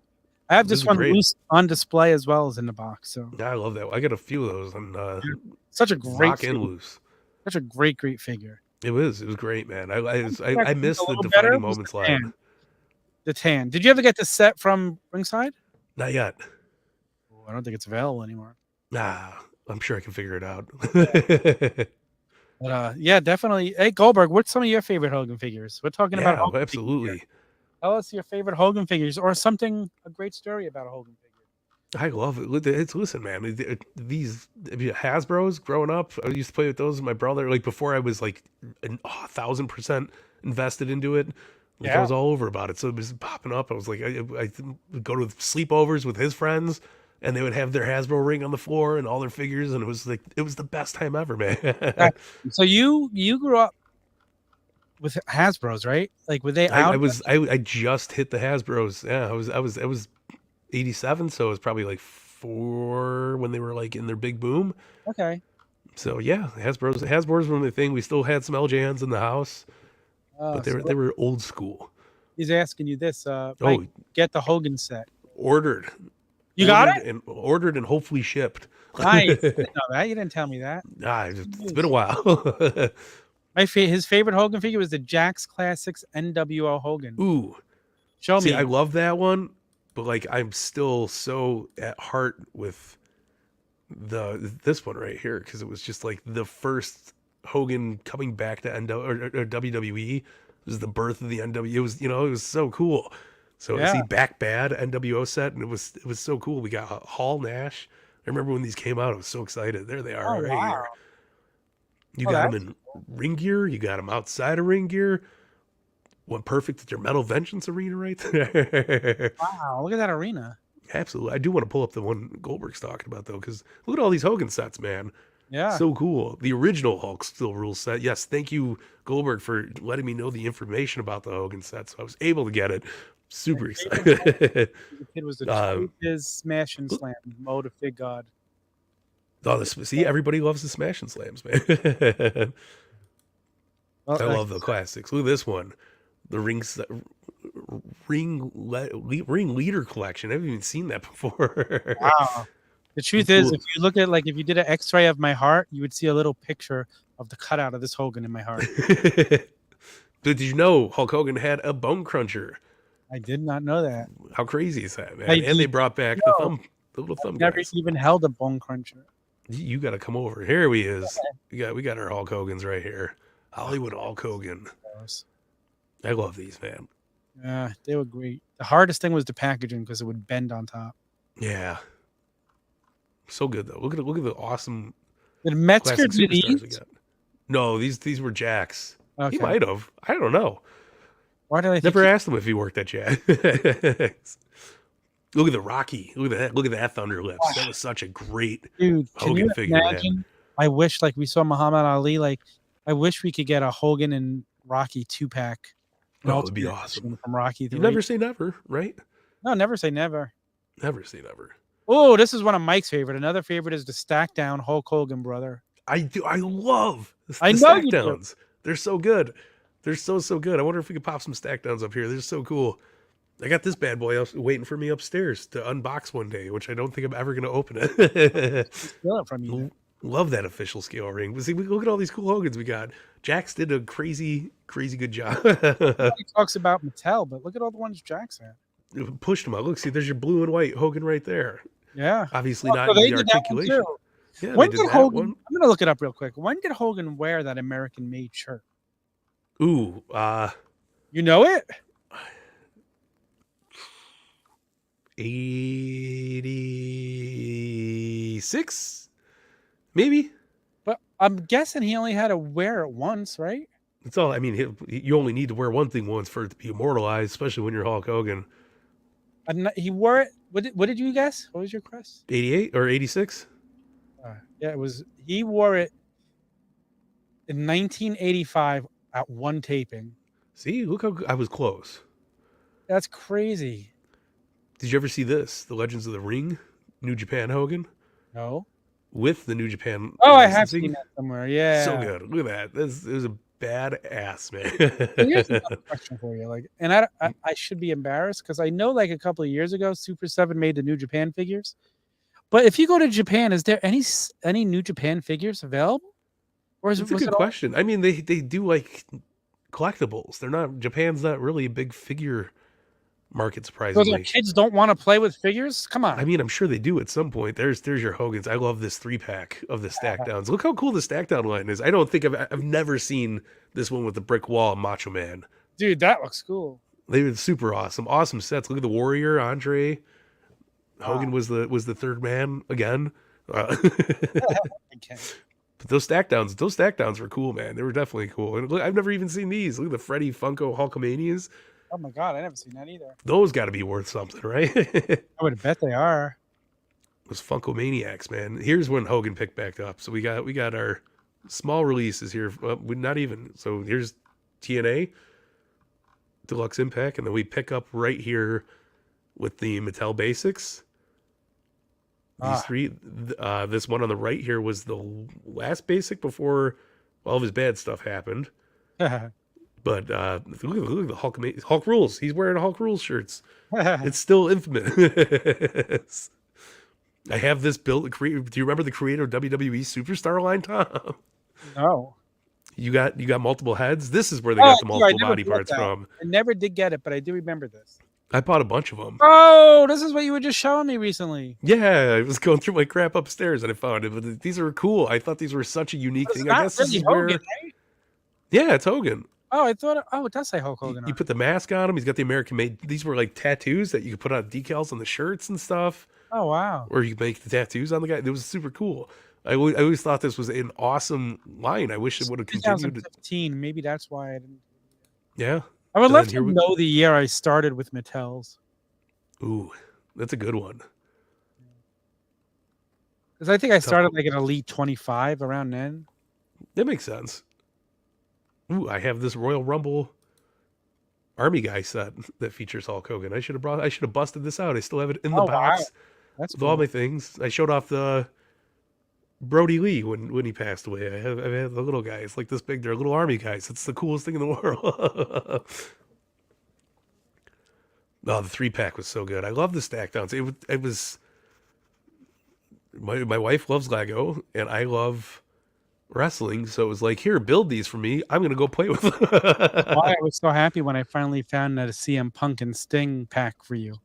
I have This this is one great. loose on display as well as in the box. So I love that. I got a few of those on such a great lock and figure. loose. Such a great figure. It was great, man. I A missed the little better defining was moments the line. tan. The tan. Did you ever get the set from Ringside? Not yet. Oh, I don't think it's available anymore. Nah, I'm sure I can figure it out. But yeah, definitely. Hey Goldberg, what's some of your favorite Hogan figures? We're talking about Yeah, Hogan absolutely. figures here. Tell us your favorite Hogan figures or something, a great story about a Hogan figure. I love it. Listen, man. These Hasbro's growing up, I used to play with those with my brother. Like before, I was like 1,000% invested into it. Like I was all over about it. So it was popping up. I was like, I would go to sleepovers with his friends, and they would have their Hasbro ring on the floor and all their figures, and it was the best time ever, man. So you grew up with Hasbro's, right? Like were they out? I just hit the Hasbro's. Yeah, I was 87, so it was probably like 4 when they were like in their big boom. Okay. So yeah, Hasbro's were the thing. We still had some LJNs in the house, but they were old school. He's asking you this. Mike, get the Hogan set. Ordered. You got it? And ordered and hopefully shipped. I didn't know that. You didn't tell me that. It's been a while. His favorite Hogan figure was the Jakks Classics NWO Hogan. Ooh. Show me. I love that one, but like I'm still so at heart with this one right here because it was just like the first Hogan coming back to or WWE. It was the birth of the NWO. It was so cool. So to see Back Bad NWO set, and it was so cool. We got Hall Nash. I remember when these came out. I was so excited. There they are here. You got them in ring gear. You got them outside of ring gear. Went perfect at your Metal Vengeance arena right there. Wow, look at that arena. Absolutely. I do want to pull up the one Goldberg's talking about, though, because look at all these Hogan sets, man. Yeah. So cool. The original Hulk Still Rules set. Yes, thank you, Goldberg, for letting me know the information about the Hogan set, so I was able to get it. Super excited. The kid was his Smash and Slam mode of Fig God. See, everybody loves the Smash and Slams, man. I love the classics. Look at this one. The ring leader collection. I haven't even seen that before. Wow. The truth is, if you look at if you did an X-ray of my heart, you would see a little picture of the cutout of this Hogan in my heart. Did you know Hulk Hogan had a bone cruncher? I did not know that. How crazy is that, man? And they brought back the little thumb. Never guys. even held a bone cruncher. You got to come over. Here he is. We got our Hulk Hogan's right here. Hollywood Hulk Hogan. I love these, man. Yeah, they were great. The hardest thing was the packaging because it would bend on top. Yeah. So good though. Look at the awesome. Did Metzger do these? We got. No, these were Jakks. Okay. He might have. I don't know. Why did I never asked him if he worked at Jack? Look at the Rocky. Look at that. Look at that Thunder Lips. That was such a great Hogan figure. Imagine? I wish we saw Muhammad Ali. I wish we could get a Hogan and Rocky 2-pack. Oh, it would be awesome. From Rocky 3. You never say never, right? No, never say never. Never say never. Oh, this is one of Mike's favorite. Another favorite is the stack down Hulk Hogan brother. I do. I love the I know stack you downs. They're so good. They're so good. I wonder if we could pop some stack downs up here. They're so cool. I got this bad boy waiting for me upstairs to unbox one day, which I don't think I'm ever going to open it. Steal it from you. Love that official scale ring. But see, look at all these cool Hogans we got. Jax did a crazy good job. He talks about Mattel, but look at all the ones Jax had. Pushed them out. Look, see, there's your blue and white Hogan right there. Yeah. Obviously not in the articulation. Yeah, when did Hogan? I'm going to look it up real quick. When did Hogan wear that American-made shirt? Ooh, you know it? 86, maybe. But I'm guessing he only had to wear it once, right? That's all. I mean, you only need to wear one thing once for it to be immortalized, especially when you're Hulk Hogan. He wore it. What did you guess? What was your guess? 88 or 86? Yeah, it was. He wore it in 1985 at one taping. See, look how I was close. That's crazy. Did you ever see this? The Legends of the Ring, New Japan Hogan? No. with the New Japan. Oh, I have licensing. seen that somewhere. Yeah. So good. Look at that. This is a badass, man. So here's another question for you. Like, and I should be embarrassed because I know like a couple of years ago, Super 7 made the New Japan figures. But if you go to Japan, is there any New Japan figures available? Or is That's a good question. I mean, they do like collectibles. They're not Japan's not really a big figure market, surprisingly. Those kids don't want to play with figures? Come on. I mean, I'm sure they do at some point. There's your Hogan's. I love this 3-pack of the stack downs. Look how cool the stack down line is. I don't think I've never seen this one with the brick wall Macho Man. Dude, that looks cool. They were super awesome. Awesome sets. Look at the Warrior, Andre. Hogan was the third man again. Okay. But those stack downs were cool, man. They were definitely cool. And look, I've never even seen these. Look at the Freddie Funko Hulkamanias. Oh my god, I never seen that either. Those got to be worth something, right? I would bet they are. Those Funko Maniacs, man. Here's when Hogan picked back up. So we got our small releases here. Not even. So here's TNA, Deluxe Impact, and then we pick up right here with the Mattel Basics. These three. This one on the right here was the last basic before all of his bad stuff happened. But look at the Hulk Rules. He's wearing Hulk Rules shirts. It's still infamous. I have this built. Do you remember the creator of WWE Superstar line, Tom? No. You got multiple heads. This is where they got the multiple body parts from. I never did get it, but I do remember this. I bought a bunch of them. Oh, this is what you were just showing me recently. Yeah, I was going through my crap upstairs and I found it. But these are cool. I thought these were such a unique thing. I guess really this is Hogan, where. right? Yeah, it's Hogan. Oh, I thought. Oh, it does say Hulk Hogan. You put the mask on him. He's got the American made. These were like tattoos that you could put on decals on the shirts and stuff. Oh wow! Or you could make the tattoos on the guy. It was super cool. I always thought this was an awesome line. I wish it would have continued. 2015. Maybe that's why I didn't. Yeah. I would love to know the year I started with Mattels. Ooh, that's a good one. Because I think I started like an Elite 25 around then. That makes sense. Ooh, I have this Royal Rumble Army Guy set that features Hulk Hogan. I should have busted this out. I still have it in the box. Wow. That's with cool. all my things. I showed off the Brody Lee when he passed away. I have the little guys like this big. They're little army guys. It's the coolest thing in the world. Oh, the 3-pack was so good. I love the stack downs. It was. My wife loves Lego, and I love wrestling. So it was like, here, build these for me. I'm gonna go play with them. I was so happy when I finally found that a CM Punk and Sting pack for you.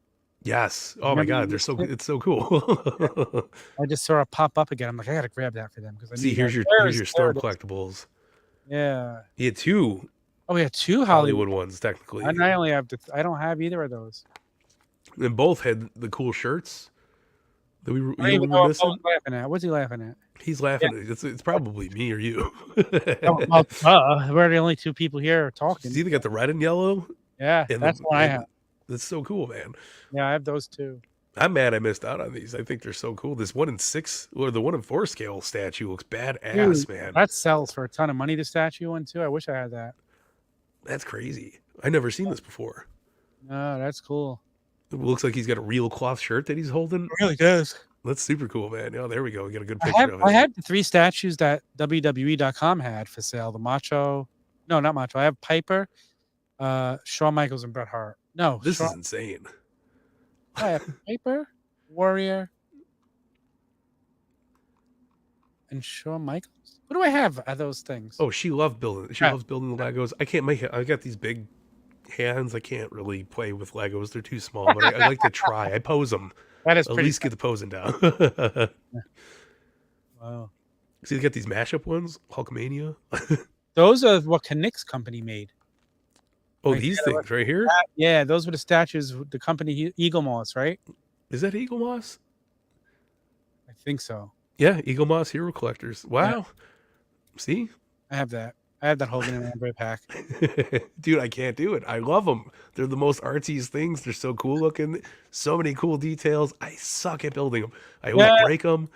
Yes. Oh my God, it's so cool. I just saw it pop up again. I'm like, I gotta grab that for them because See, here's your store collectibles. Yeah. He had 2. Oh, we had 2 Hollywood ones, technically. And I only have I don't have either of those. And both had the cool shirts that we were missing. Laughing at. What's he laughing at? He's laughing. Yeah. It's probably me or you. We're the only 2 people here talking. See, they got the red and yellow. Yeah, that's what I have. That's so cool, man. Yeah, I have those too. I'm mad I missed out on these. I think they're so cool. This 1-in-6 or the 1-in-4 scale statue looks badass, man. That sells for a ton of money. The statue one too. I wish I had that. That's crazy. I've never seen this before. No, that's cool. It looks like he's got a real cloth shirt that he's holding. It really does. That's super cool, man. Oh, there we go. We got a good picture of it. I had the 3 statues that WWE.com had for sale. The Macho. No, not Macho. I have Piper, Shawn Michaels, and Bret Hart. No. This is insane. I have Piper, Warrior, and Shawn Michaels. What do I have of those things? Oh, she loved building. She loves building the Legos. I can't make it. I got these big hands. I can't really play with Legos. They're too small, but I like to try. I pose them. That is at least get the posing down. Wow. See, they got these mashup ones. Hulkamania. Those are what Knick's company made. Oh, like these things right here? Yeah, those were the statues. The company Eagle Moss, right? Is that Eagle Moss? I think so. Yeah, Eagle Moss Hero Collectors. Wow. Yeah. See? I have that. I have that Hogan and Andre pack. Dude, I can't do it. I love them. They're the most artsiest things. They're so cool looking. So many cool details. I suck at building them. I always break them.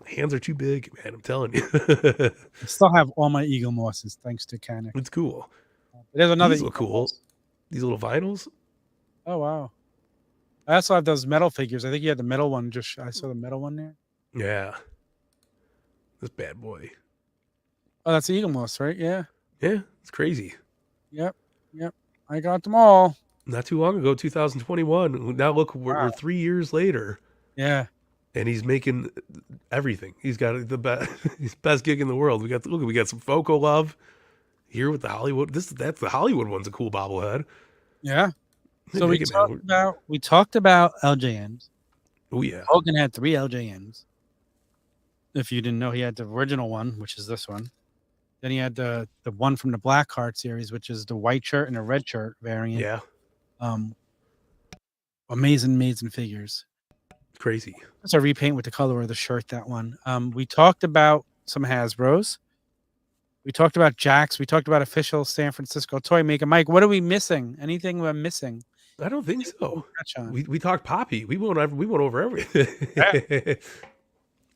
My hands are too big, man. I'm telling you. I still have all my Eagle Mosses, thanks to Kenner. It's cool. There's another. These look cool. These little vinyls. Oh wow! I also have those metal figures. I think you had the metal one. I saw the metal one there. Yeah. This bad boy. Oh, that's Eagle Moss, right? Yeah. Yeah, it's crazy. Yep. I got them all. Not too long ago, 2021. Now look, we're Wow. 3 years later, Yeah. and he's making everything. He's got the best, he's best gig in the world. We got some Foco love here with the Hollywood. That's the Hollywood one's a cool bobblehead. Yeah. Hey, So we dig it, man. talked about LJNs. Oh yeah. Hogan had 3 LJNs. If you didn't know, he had the original one, which is this one. Then he had the one from the Black Heart series, which is the white shirt and a red shirt variant. Yeah. Amazing figures. Crazy. That's a repaint with the color of the shirt, that one. We talked about some Hasbros. We talked about Jax. We talked about official San Francisco toy maker. Mike, what are we missing? Anything we're missing? I don't think so. Touch on? We talked Poppy. We went over everything. Yeah.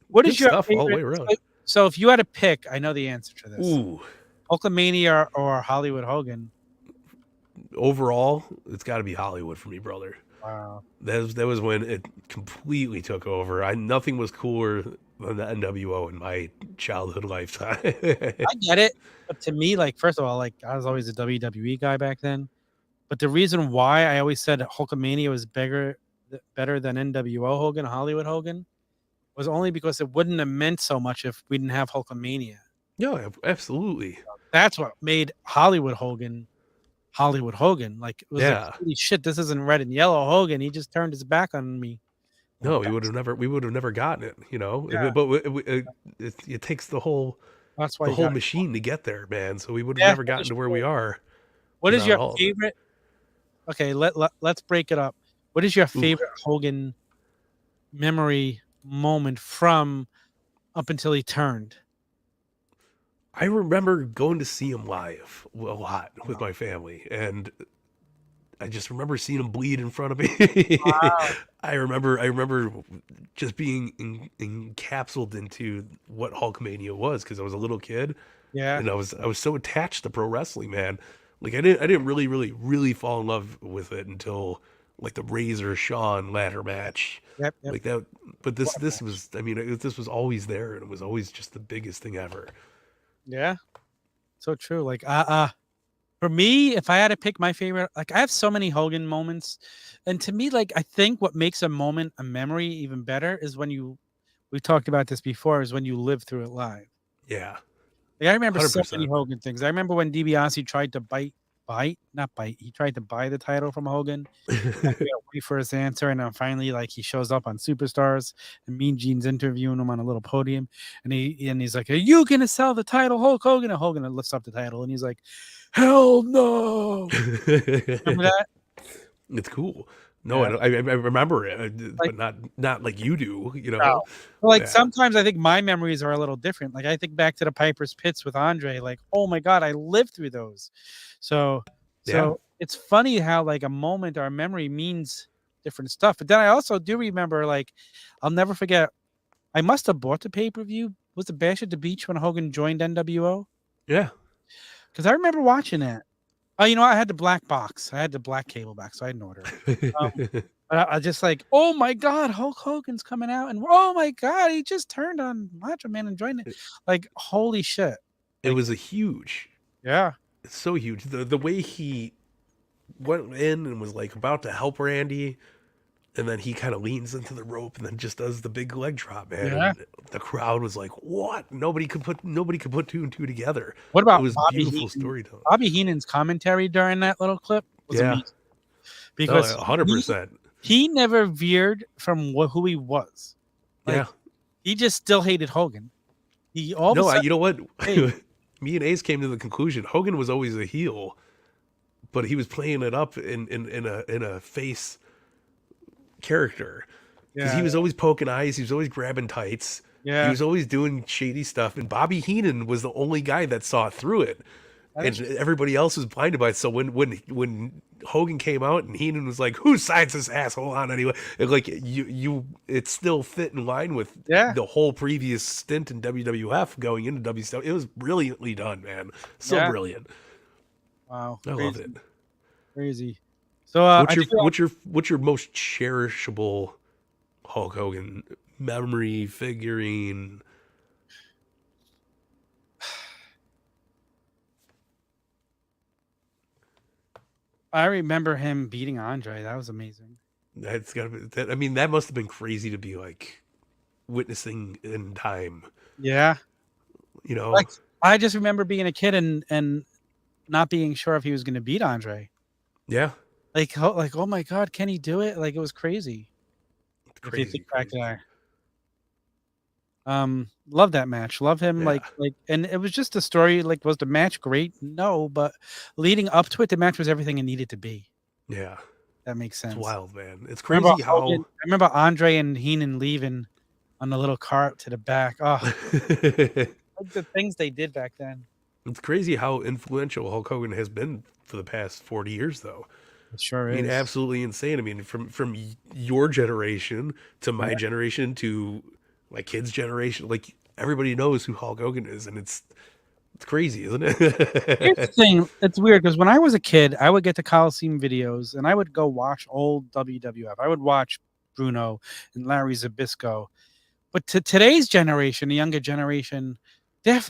What is Good your stuff all the way favorite? around. So if you had to pick, I know the answer to this. Ooh. Hulkamania or Hollywood Hogan? Overall, it's got to be Hollywood for me, brother. Wow. That was when it completely took over. Nothing was cooler than the NWO in my childhood lifetime. I get it, but to me, like, first of all, like, I was always a WWE guy back then. But the reason why I always said Hulkamania was better than NWO Hogan, Hollywood Hogan, was only because it wouldn't have meant so much if we didn't have Hulkamania. Yeah, absolutely. That's what made Hollywood Hogan. Like, it was like, holy shit, this isn't red and yellow Hogan. He just turned his back on me. No, we would have never gotten it, you know. Yeah. But it takes the whole machine to get there, man. So we would have never gotten to where we are. What is your favorite? Okay, let's break it up. What is your favorite Hogan memory moment from up until he turned? I remember going to see him live a lot with my family, and I just remember seeing him bleed in front of me. Wow. I remember just being encapsulated into what Hulkamania was because I was a little kid. Yeah, and I was so attached to pro wrestling, man. Like I didn't really fall in love with it until like the Razor Shawn ladder match. Yep. Like that. But this was, I mean, this was always there, and it was always just the biggest thing ever. Yeah, so true. Like, for me, if I had to pick my favorite, like, I have so many Hogan moments, and to me, like, I think what makes a moment a memory even better is when we talked about this before, is when you live through it live. Yeah. Like, I remember 100%. so many Hogan things. I remember when DiBiase tried to he tried to buy the title from Hogan. Wait for his answer, and then finally, like, he shows up on Superstars, and Mean Gene's interviewing him on a little podium, and he's like, "Are you gonna sell the title, Hulk Hogan?" And Hogan lifts up the title, and he's like, "Hell no!" Remember that? It's cool. No, yeah. I remember it, but not like you do, you know. No. Like, sometimes I think my memories are a little different. Like, I think back to the Piper's Pits with Andre. Like, oh my God, I lived through those. So it's funny how, like, a moment or a memory means different stuff. But then I also do remember, like, I'll never forget. I must have bought the pay-per-view. Was it Bash at the Beach when Hogan joined NWO? Yeah, because I remember watching that. Oh, you know, I had the black box. I had the black cable box, so I didn't order it. But I just like, oh my God, Hulk Hogan's coming out, and oh my God, he just turned on Macho Man and joined it. Like, holy shit! It was a huge. Yeah, it's so huge. The way he went in and was like about to help Randy, and then he kind of leans into the rope and then just does the big leg drop, man. Yeah. And the crowd was like, "What?" Nobody could put 2 and 2 together. What about it was Bobby beautiful Heenan? storytelling? Bobby Heenan's commentary during that little clip was amazing. Because 100%. He never veered from who he was. Like, he just still hated Hogan. He all of a sudden, you know what? Hey. Me and Ace came to the conclusion Hogan was always a heel, but he was playing it up in a face character because he was always poking eyes, he was always grabbing tights, he was always doing shady stuff, and Bobby Heenan was the only guy that saw through it, and everybody else was blinded by it. So when Hogan came out and Heenan was like, "Who signs this asshole on anyway?" And like it still fit in line with the whole previous stint in WWF going into WCW. It was brilliantly done, man. So brilliant. Wow, I love it. Crazy. So, what's your most cherishable Hulk Hogan memory, figurine? I remember him beating Andre. That was amazing. That's gotta be. That, I mean, that must have been crazy to be like witnessing in time. Yeah. You know? Like I just remember being a kid and not being sure if he was going to beat Andre. Yeah. Like, oh my God, can he do it? Like, it was crazy. It's If you crazy. think back there. Love that match. Love him. Yeah. Like, and it was just a story. Like, was the match great? No, but leading up to it, the match was everything it needed to be. Yeah. That makes sense. It's wild, man. It's Remember crazy how. Hogan, I remember Andre and Heenan leaving on the little cart to the back. Oh, like the things they did back then. It's crazy how influential Hulk Hogan has been for the past 40 years, though. It sure I mean, is. absolutely insane. I mean, from your generation to my generation to my kids' generation, like everybody knows who Hulk Hogan is, and it's crazy, isn't Here's the it? thing. It's weird because when I was a kid, I would get the Coliseum videos and I would go watch old WWF. I would watch Bruno and Larry Zbyszko. But to today's generation, the younger generation,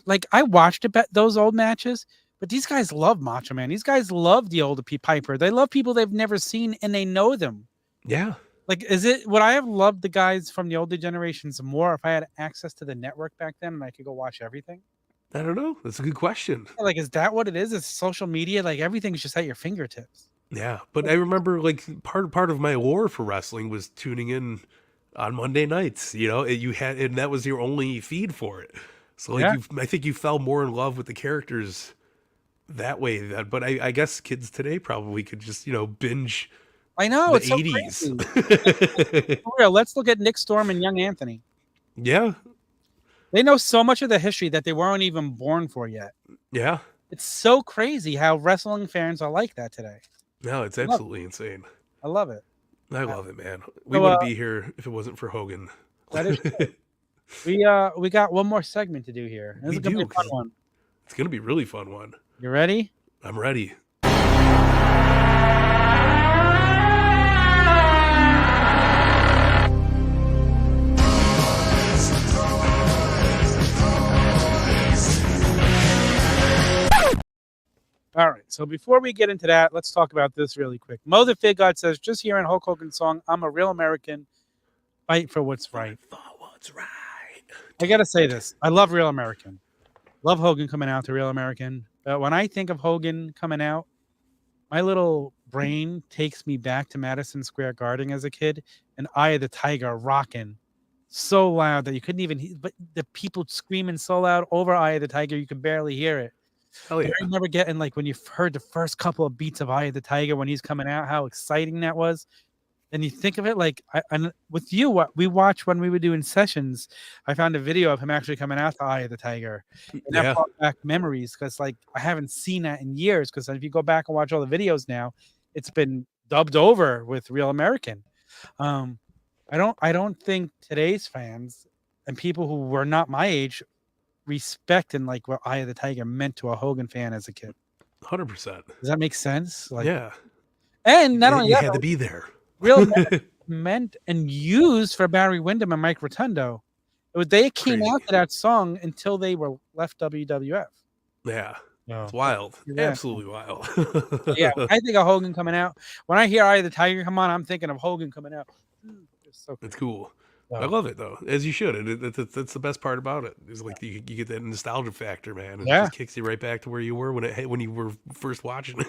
like I watched those old matches, but these guys love Macho Man. These guys love the older Piper. They love people they've never seen and they know them. Yeah. Like, would I have loved the guys from the older generations more if I had access to the network back then and I could go watch everything? I don't know. That's a good question. Like, is that what it is? It's social media. Like, everything's just at your fingertips. Yeah, but I remember like part of my lore for wrestling was tuning in on Monday nights. You know, and that was your only feed for it. So like, I think you fell more in love with the characters that way. But I guess kids today probably could just binge. I know the it's 80s. So for real, let's look at Nick Storm and Young Anthony. Yeah, they know so much of the history that they weren't even born for yet. Yeah, it's so crazy how wrestling fans are like that today. No, it's absolutely insane. I love it. I love it, man. We wouldn't be here if it wasn't for Hogan. That is true. We got one more segment to do here. This is gonna be a fun one. It's gonna be a really fun one. You ready? I'm ready. All right, so before we get into that, let's talk about this really quick. Mo the Fig God says, just hearing Hulk Hogan's song, I'm a real American, fight for what's right. For what's right. I got to say this. I love Real American. Love Hogan coming out to Real American. But when I think of Hogan coming out, my little brain takes me back to Madison Square Garden as a kid and Eye of the Tiger rocking so loud that you couldn't even, but the people screaming so loud over Eye of the Tiger, you could barely hear it. Hell yeah. I remember getting, like, when you heard the first couple of beats of Eye of the Tiger when he's coming out, how exciting that was. And you think of it like, and with you, what we watched when we were doing sessions, I found a video of him actually coming out to Eye of the Tiger. And that brought back memories because, like, I haven't seen that in years. Because if you go back and watch all the videos now, it's been dubbed over with Real American. I don't think today's fans and people who were not my age respect and like what Eye of the Tiger meant to a Hogan fan as a kid. 100%. Does that make sense? Like, yeah. And not only you that, had to be there. Real meant and used for Barry Windham and Mike Rotundo. They came out to that song until they were left WWF. Yeah. No. It's wild. Yeah. Absolutely wild. Yeah. When I think of Hogan coming out, when I hear Eye of the Tiger come on, I'm thinking of Hogan coming out. It's cool. I love it though, as you should. That's the best part about it. Is like you get that nostalgia factor, man. It just kicks you right back to where you were when you were first watching.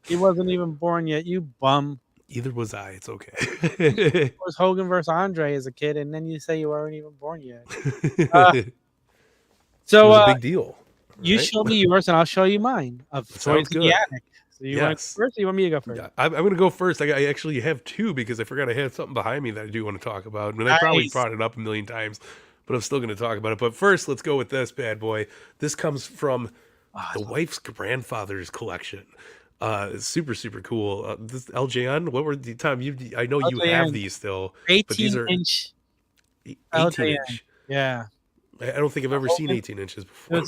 He wasn't even born yet, you bum. Either was I. It's okay. It was Hogan versus Andre as a kid, and then you say you weren't even born yet. So it was a big deal. You show me yours, and I'll show you mine. Sounds good. The Attic. So you want to go first, or you want me to go first? Yeah, I'm going to go first. I actually have two because I forgot I had something behind me that I do want to talk about. And I probably brought it up a million times, but I'm still going to talk about it. But first, let's go with this bad boy. This comes from the wife's grandfather's collection. It's super, super cool. This LJN, what were the time? I know you have these still. 18-inch. 18-inch. Yeah. I don't think I've ever seen 18 inches before.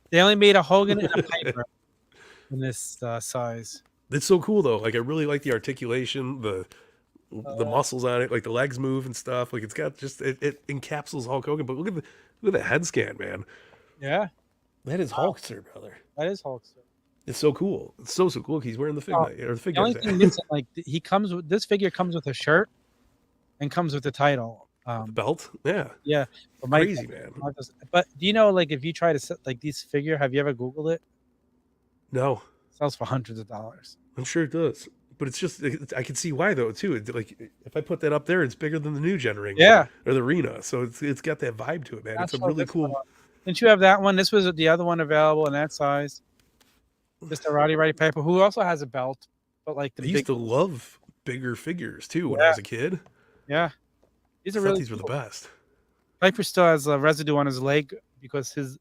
They only made a Hogan and a Piper in this size. It's so cool though. Like I really like the articulation, the muscles on it, like the legs move and stuff. Like it's got just it encapsulates Hulk Hogan. But look at the head scan, man. Yeah, that is Hulkster, brother. That is Hulkster. It's so cool. It's so cool. He's wearing the Fignight or the The only Fignight. thing missing, like he comes with this figure comes with a shirt and comes with the title. The belt. Yeah. Yeah, but Crazy, man. But do you know, like, if you try to set like these figure, have you ever Googled it? No, It sells for hundreds of dollars. I'm sure it does. But it's just, I can see why though too. Like if I put that up there, it's bigger than the new Gen ring. Yeah. Or the arena. So it's got that vibe to it, man. It's a That's really cool. Didn't you have that one? This was the other one available in that size. Just a Roddy Piper, who also has a belt, but like the I used to love bigger figures too when I was a kid. Yeah, these are These were the best. Piper still has a residue on his leg because his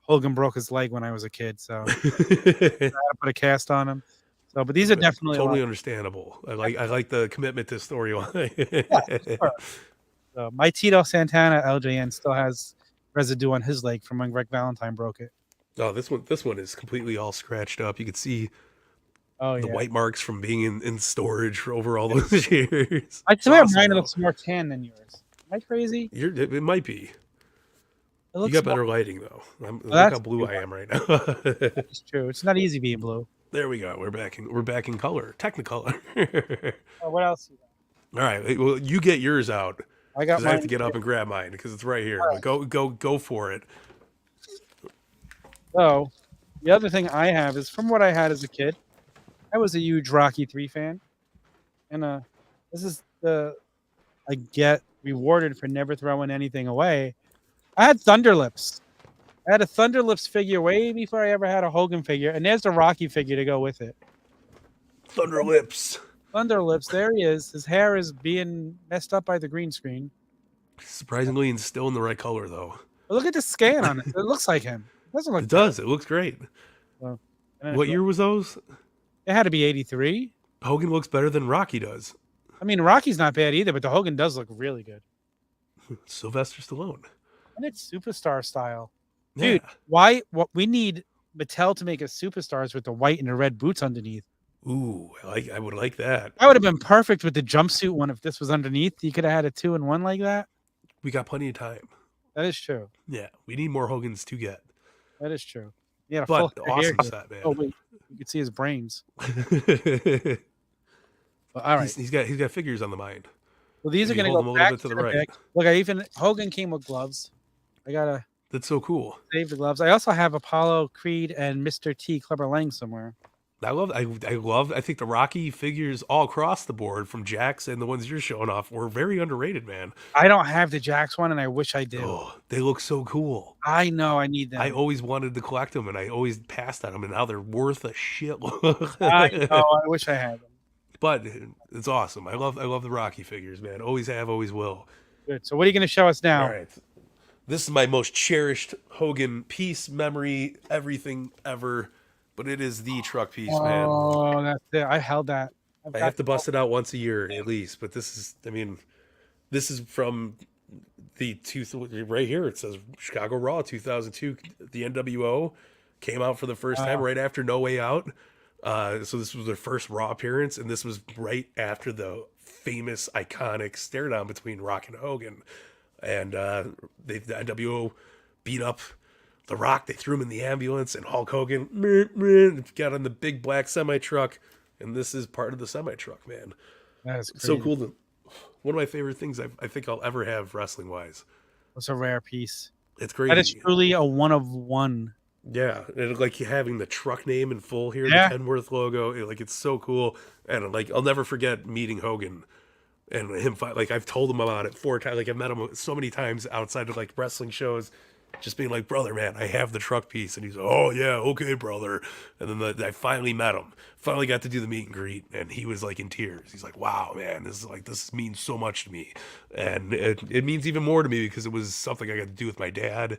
Hogan broke his leg when I was a kid, so I had to put a cast on him. So, but these are definitely totally understandable. I like the commitment to storyline. So my Tito Santana LJN still has residue on his leg from when Greg Valentine broke it. Oh, this one is completely all scratched up. You can see the white marks from being in storage for over all those years. I'd say mine looks more tan than yours. Am I crazy? It might be. You got better lighting though. Look how blue I am right now. It's true. It's not easy being blue. There we go. We're back in color, Technicolor. What else? All right. Well, you get yours out. I got. I have to get up and grab mine because it's right here. Right. Go for it. So, the other thing I have is from what I had as a kid. I was a huge Rocky 3 fan, and this is I get rewarded for never throwing anything away. I had Thunderlips. I had a Thunderlips figure way before I ever had a Hogan figure, and there's the Rocky figure to go with it. Thunderlips. Thunderlips, there he is. His hair is being messed up by the green screen. Surprisingly, and still in the right color though. But look at the scan on it. It looks like him. It doesn't look. It does. It looks great. So, what year was those? It had to be 83. Hogan looks better than Rocky does. I mean, Rocky's not bad either, but the Hogan does look really good. Sylvester Stallone. And it's superstar style. Yeah. Dude, what we need Mattel to make a superstars with the white and the red boots underneath. Ooh, I would like that. That would have been perfect with the jumpsuit one if this was underneath. You could have had a 2-in-1 like that. We got plenty of time. That is true. Yeah, we need more Hogans to get. That is true. Yeah, but awesome set, man. Oh wait, you can see his brains. But, all right, he's got figures on the mind. Well, these are going to go back to the right. Look, Hogan came with gloves. I gotta. That's so cool. Save the gloves. I also have Apollo, Creed, and Mr. T. Clubber Lang somewhere. I think the Rocky figures all across the board from Jax and the ones you're showing off were very underrated, man. I don't have the Jax one, and I wish I did. Oh, they look so cool. I know, I need them. I always wanted to collect them, and I always passed on them, and now they're worth a shitload. I know, I wish I had them. But it's awesome. I love the Rocky figures, man. Always have, always will. Good. So what are you going to show us now? All right. This is my most cherished Hogan piece, memory, everything ever. But it is the truck piece, man. Oh, that's it. I held that. I have to bust it out once a year at least. But this is from the right here. It says Chicago Raw 2002. The NWO came out for the first time right after No Way Out. So this was their first Raw appearance, and this was right after the famous, iconic stare down between Rock and Hogan. And the NWO beat up The Rock. They threw him in the ambulance, and Hulk Hogan got on the big black semi-truck, and this is part of the semi-truck, man. That is crazy. So cool. One of my favorite things I think I'll ever have wrestling-wise. It's a rare piece. It's crazy. That is truly a one of one. Yeah, and like having the truck name in full here, Yeah. the Kenworth logo, it's so cool. And like I'll never forget meeting Hogan and him. Like I've told him about it 4 times. Like I've met him so many times outside of like wrestling shows, just being like, brother, man, I have the truck piece. And he's like, oh yeah, okay, brother. And then I finally met him. Finally got to do the meet and greet, and he was like in tears. He's like, wow, man, this means so much to me, and it means even more to me because it was something I got to do with my dad,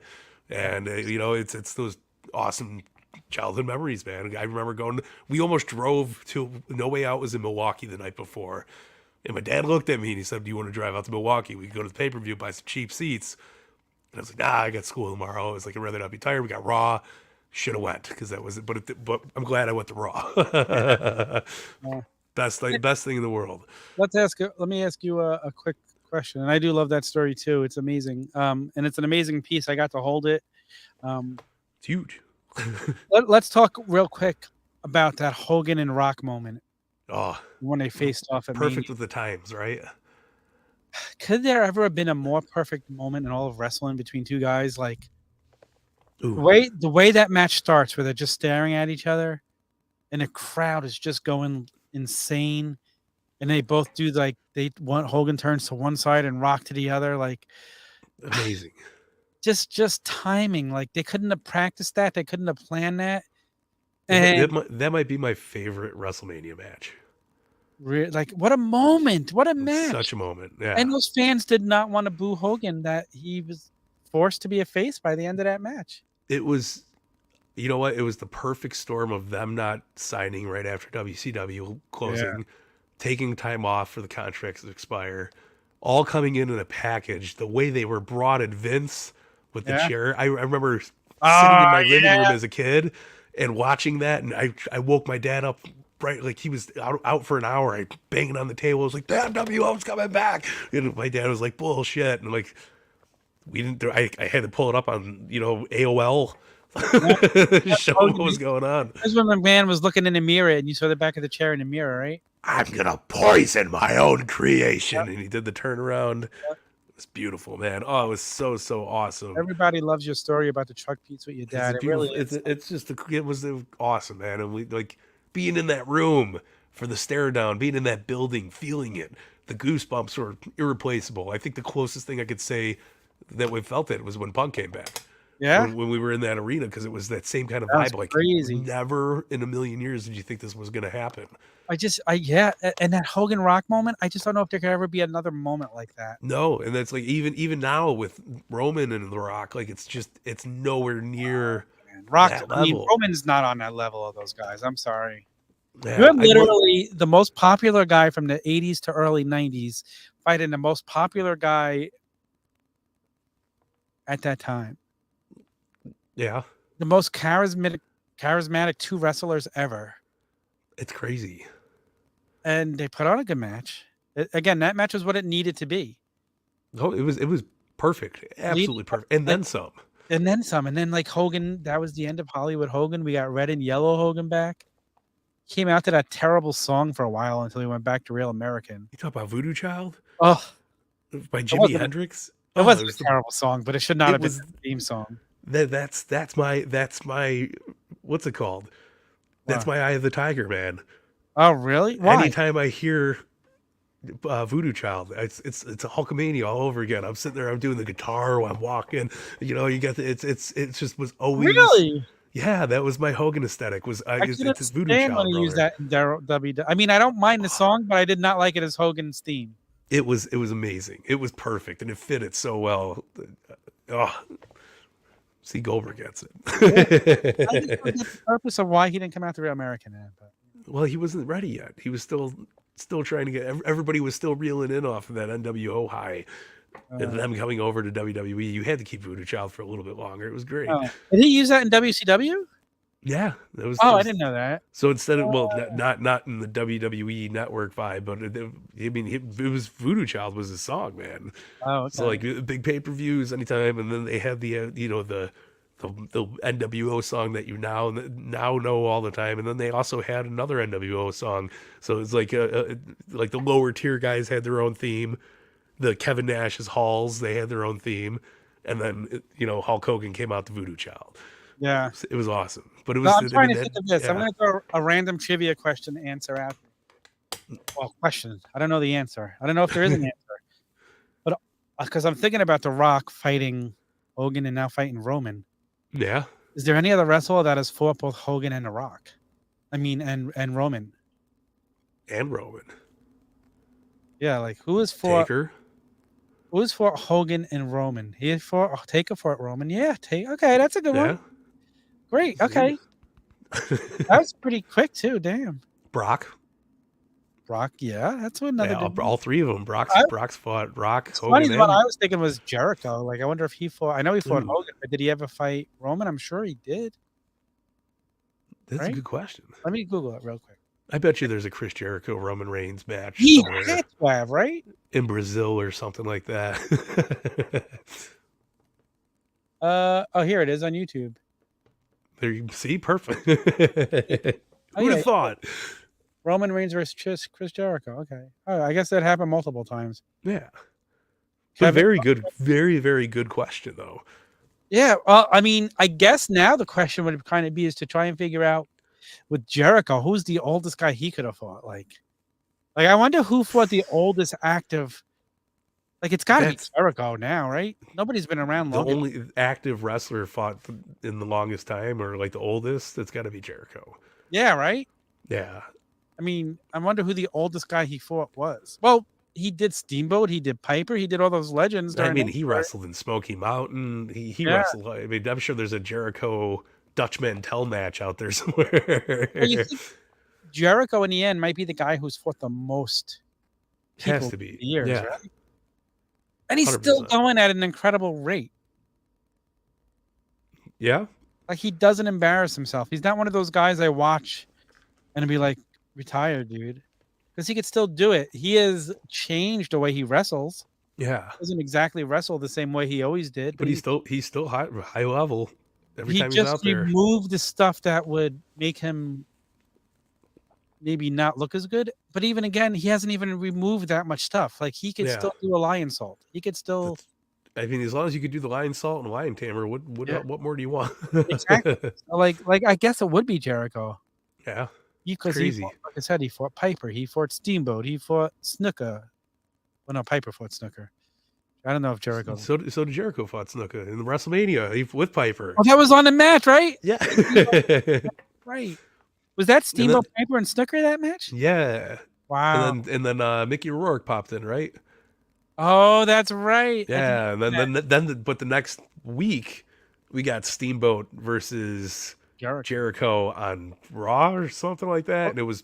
and it's those awesome childhood memories, man. I remember we almost drove to No Way Out was in Milwaukee the night before, and my dad looked at me and he said, do you want to drive out to Milwaukee? We could go to the pay-per-view, buy some cheap seats. And I was like, nah, I got school tomorrow. I was like, I'd rather not be tired. We got Raw. Should have went because that was it. But I'm glad I went to Raw. Best thing in the world. Let me ask you a quick question. And I do love that story too. It's amazing. And it's an amazing piece. I got to hold it. It's huge. Let's talk real quick. about that Hogan and Rock moment Oh, when they faced off at perfect Mania. with the times, right? Could there ever have been a more perfect moment in all of wrestling between two guys? Like Ooh. the way that match starts, where they're just staring at each other, and the crowd is just going insane, and they both do like Hogan turns to one side and Rock to the other, like Amazing. just timing. Like they couldn't have practiced that, they couldn't have planned that, and That might be my favorite WrestleMania match. like what a moment, what a match! Such a moment, yeah. And those fans did not want to boo Hogan that he was forced to be a face by the end of that match. It was, you know what? It was the perfect storm of them not signing right after WCW closing, taking time off for the contracts to expire, all coming in a package. The way they were brought in Vince with the chair. I remember sitting in my living room as a kid and watching that, and I woke my dad up. Right, like he was out for an hour. I banging on the table. I was like, "Damn, WO's coming back!" And my dad was like, "Bullshit!" And like, we didn't. I had to pull it up on AOL, show what was going on. That's when McMahon was looking in the mirror, and you saw the back of the chair in the mirror, right? I'm gonna poison my own creation, and he did the turnaround. It was beautiful, man. Oh, it was so awesome. Everybody loves your story about the Chuck Pete's with your dad. It really is. It was awesome, man. And we like being in that room for the stare down, being in that building, feeling it. The goosebumps were irreplaceable. I think the closest thing I could say that we felt it was when Punk came back. Yeah, when we were in that arena, because it was that same kind of that vibe. Like crazy. Never in a million years did you think this was going to happen. And that Hogan Rock moment, I just don't know if there could ever be another moment like that. No, and that's like even now with Roman and The Rock, like it's nowhere near Rock. that I mean, level. Roman's not on that level of those guys. I'm sorry. Yeah, You're literally the most popular guy from the 80s to early 90s fighting the most popular guy at that time. Yeah. The most charismatic two wrestlers ever. It's crazy. And they put on a good match. Again, that match was what it needed to be. No, it was perfect. Absolutely perfect. And then some. And then some. And then like Hogan, that was the end of Hollywood Hogan. We got red and yellow Hogan back. Came out to that terrible song for a while until he went back to Real American. You talk about Voodoo Child? Oh, by Jimi Hendrix? It wasn't a terrible song, but it should not have been the theme song. That's my what's it called? That's my Eye of the Tiger, man. Oh, really? Why? Anytime I hear Voodoo Child, it's a Hulkamania all over again. I'm sitting there, I'm doing the guitar while I'm walking. You get it just was always really. Yeah, that was my Hogan aesthetic. It's Voodoo Child. When he used that in WWE. I mean, I don't mind the song, but I did not like it as Hogan's theme. It was amazing. It was perfect, and it fitted so well. See, Goldberg gets it. I just forget the purpose of why he didn't come out to Real American. Well, he wasn't ready yet. He was still trying to get. Everybody was still reeling in off of that NWO high, and them coming over to WWE. You had to keep Voodoo Child for a little bit longer. It was great. Did he use that in WCW? Yeah, that was. I didn't know that. So instead of not in the WWE network vibe, but it was Voodoo Child was his song, man. Oh, okay. So like big pay-per-views anytime, and then they had the the NWO song that you now know all the time, and then they also had another NWO song. So it's like like the lower tier guys had their own theme, the Kevin Nash's Halls they had their own theme, and then Hulk Hogan came out to Voodoo Child. Yeah, it was awesome. But it was. I'm trying to think of this. Yeah. I'm going to throw a random trivia question answer out. Well, question. I don't know the answer. I don't know if there is an answer. But because I'm thinking about The Rock fighting Hogan and now fighting Roman. Yeah. Is there any other wrestler that has fought both Hogan and The Rock? I mean, and Roman. And Roman. Yeah, like who is for Taker? Who is for Hogan and Roman? He for Taker for Roman. Yeah, okay, that's a good one. Great. Okay. That was pretty quick too. Damn. Brock, yeah, that's another. Yeah, all three of them. Brock's fought Rock. Hogan. Funny, what I was thinking was Jericho. Like, I wonder if he fought. I know he fought Hogan, but did he ever fight Roman? I'm sure he did. That's a good question. Let me Google it real quick. I bet you there's a Chris Jericho Roman Reigns match. He had to have, right? In Brazil or something like that. Here it is on YouTube. There you see, perfect. Who'd have thought? Roman Reigns versus Chris Jericho. Okay. Oh, I guess that happened multiple times. Yeah. But very good, very, very good question, though. Yeah. Well, I mean, I guess now the question would kind of be is to try and figure out with Jericho, who's the oldest guy he could have fought? Like I wonder who fought the oldest active. Like, it's got to be Jericho now, right? Nobody's been around long. The only active wrestler fought in the longest time, or like the oldest, it's got to be Jericho. Yeah, right? Yeah. I mean, I wonder who the oldest guy he fought was. Well, he did Steamboat, he did Piper, he did all those legends. I mean, he wrestled in Smoky Mountain. He wrestled. I mean, I'm sure there's a Jericho Dutch Mantel match out there somewhere. Well, you think Jericho in the end might be the guy who's fought the most people Has to be. in years, Yeah. right? And he's 100%. still going at an incredible rate. Yeah. Like, he doesn't embarrass himself. He's not one of those guys I watch and be like, retired, dude. Because he could still do it. He has changed the way he wrestles. Yeah. He doesn't exactly wrestle the same way he always did. But he's still high level every time he's out there. He just removed the stuff that would make him maybe not look as good. But even again, he hasn't even removed that much stuff. Like, he could still do a lion salt. He could still. I mean, as long as you could do the lion salt and lion tamer, what more do you want? Exactly. like I guess it would be Jericho. Yeah. Because he fought, like I said, he fought Piper, he fought Steamboat, he fought Snuka. Well, no, Piper fought Snooker. I don't know if Jericho. So did Jericho fought Snuka in the WrestleMania with Piper. Oh, that was on the match, right? Yeah. Right. Was that Steamboat, Piper, and Snooker that match? Yeah. Wow. And then Mickey Rourke popped in, right? Oh, that's right. Yeah. And but the next week we got Steamboat versus Jericho on Raw or something like that, and it was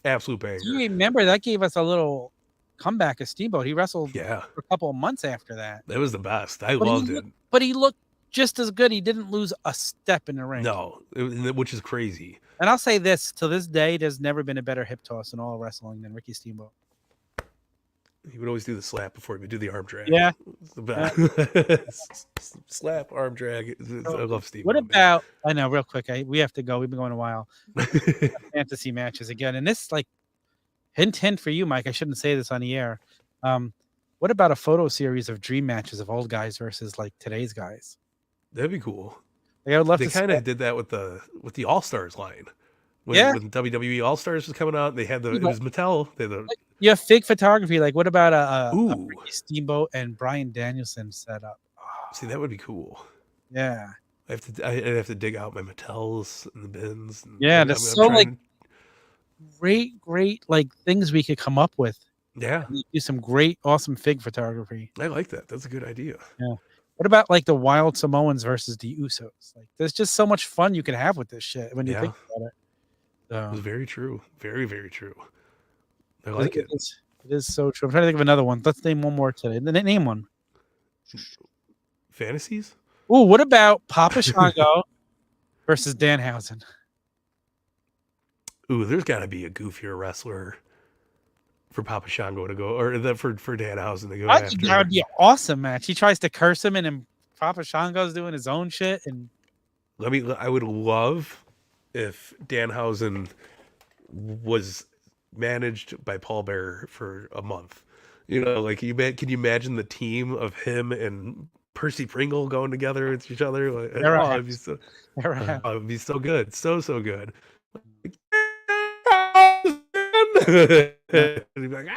absolute banger. Do you remember that gave us a little comeback of Steamboat? He wrestled for a couple of months after that. That was the best. I loved it. But he looked just as good. He didn't lose a step in the ring. No, which is crazy. And I'll say this, to this day, there's never been a better hip toss in all wrestling than Ricky Steamboat. He would always do the slap before he would do the arm drag. Yeah. It's the best. Slap, arm drag. I love Steamboat. What about, I know, real quick, we have to go. We've been going a while. Fantasy matches again. And this, like, hint for you, Mike. I shouldn't say this on the air. What about a photo series of dream matches of old guys versus, like, today's guys? That'd be cool. Like, I would love they to. They kind of did that with the All Stars line. When WWE All Stars was coming out, they had it was Mattel. They had you have fake photography. Like, what about a Ricky Steamboat and Bryan Danielson setup? Oh. See, that would be cool. Yeah. I'd have to dig out my Mattels and the bins. There's like great like things we could come up with. Yeah. Do some great, awesome fig photography. I like that. That's a good idea. Yeah. What about like the Wild Samoans versus the Usos? Like, there's just so much fun you can have with this shit when you think about it. It was very true. Very, very true. I like it. It is so true. I'm trying to think of another one. Let's name one more today. Name one. Fantasies? Oh, what about Papa Shango versus Danhausen? Ooh, there's got to be a goofier wrestler for Papa Shango to go, or for Danhausen to go after. That would be an awesome match. He tries to curse him, and then Papa Shango's doing his own shit. And I would love if Danhausen was managed by Paul Bearer for a month. You know, like, can you imagine the team of him and Percy Pringle going together with each other? Like, it'd be so good. So good. And he'd be like,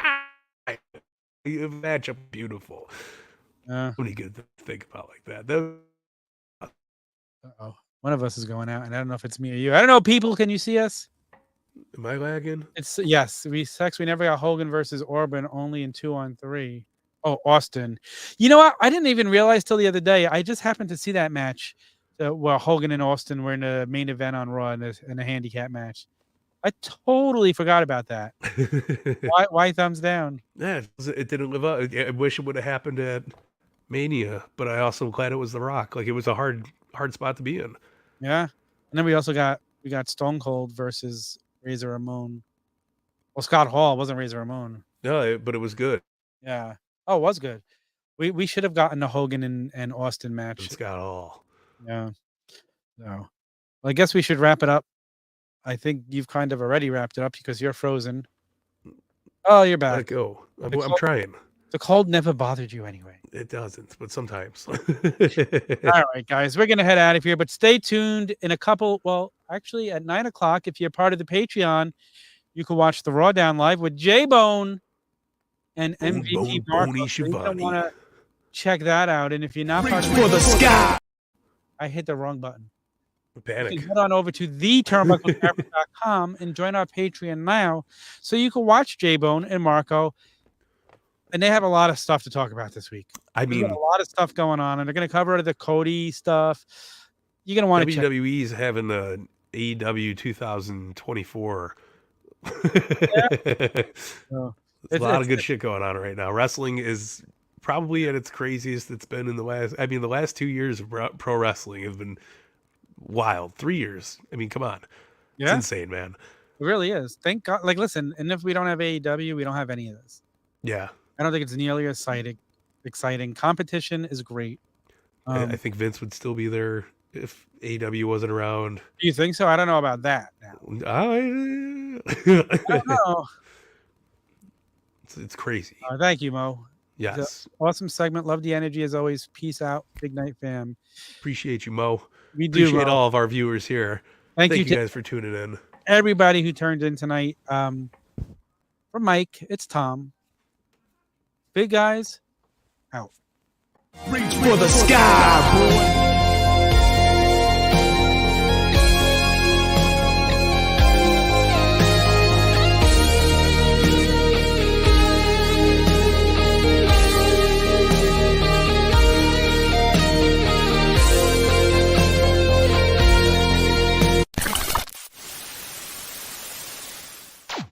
you match up beautiful. What do you get to think about like that? Uh-oh. One of us is going out, and I don't know if it's me or you. I don't know, people. Can you see us? Am I lagging? It's yes. We never got Hogan versus Orban, only in 2-on-3. Oh, Austin. You know what? I didn't even realize till the other day. I just happened to see that match where Hogan and Austin were in the main event on Raw in a handicap match. I totally forgot about that. Why thumbs down? Yeah, it didn't live up. I wish it would have happened at Mania, but I also glad it was The Rock. Like, it was a hard spot to be in. Yeah, and then we also got Stone Cold versus Razor Ramon. Well, Scott Hall wasn't Razor Ramon. No, but it was good. Yeah. Oh, it was good. We should have gotten a Hogan and Austin match. And Scott Hall. Yeah. So, well, I guess we should wrap it up. I think you've kind of already wrapped it up because you're frozen. Oh, you're Let it back. go. I'm trying. The cold never bothered you anyway. It doesn't, but sometimes. All right, guys, we're going to head out of here, but stay tuned in a couple. Well, actually, at 9 o'clock, if you're part of the Patreon, you can watch the Raw Down Live with J-Bone and MVP Marco. Bony So you're going to Shivani. want to check that out. And if you're not part of For the sky. I hit the wrong button. You Panic. can head on over to theturnbucklecamera.com and join our Patreon now so you can watch J-Bone and Marco. And they have a lot of stuff to talk about this week. I mean, a lot of stuff going on, and they're going to cover the Cody stuff. You're going to want to check. WWE's having a AEW 2024. There's a lot of good shit going on right now. Wrestling is probably at its craziest it's been in the last 2 years of pro wrestling have been wild. 3 years. I mean, come on. Yeah. It's insane, man. It really is. Thank God. Like, listen, and if we don't have AEW, we don't have any of this. Yeah. I don't think it's nearly as exciting. Competition is great. I think Vince would still be there if AEW wasn't around. Do you think so? I don't know about that now. I don't know. It's crazy. Thank you, Mo. Yes. Awesome segment. Love the energy as always. Peace out. Fignight fam. Appreciate you, Mo. We do. Appreciate all of our viewers here. Thank you guys for tuning in. Everybody who turned in tonight. For Mike, it's Tom. Big guys, out. Reach for the sky, boy.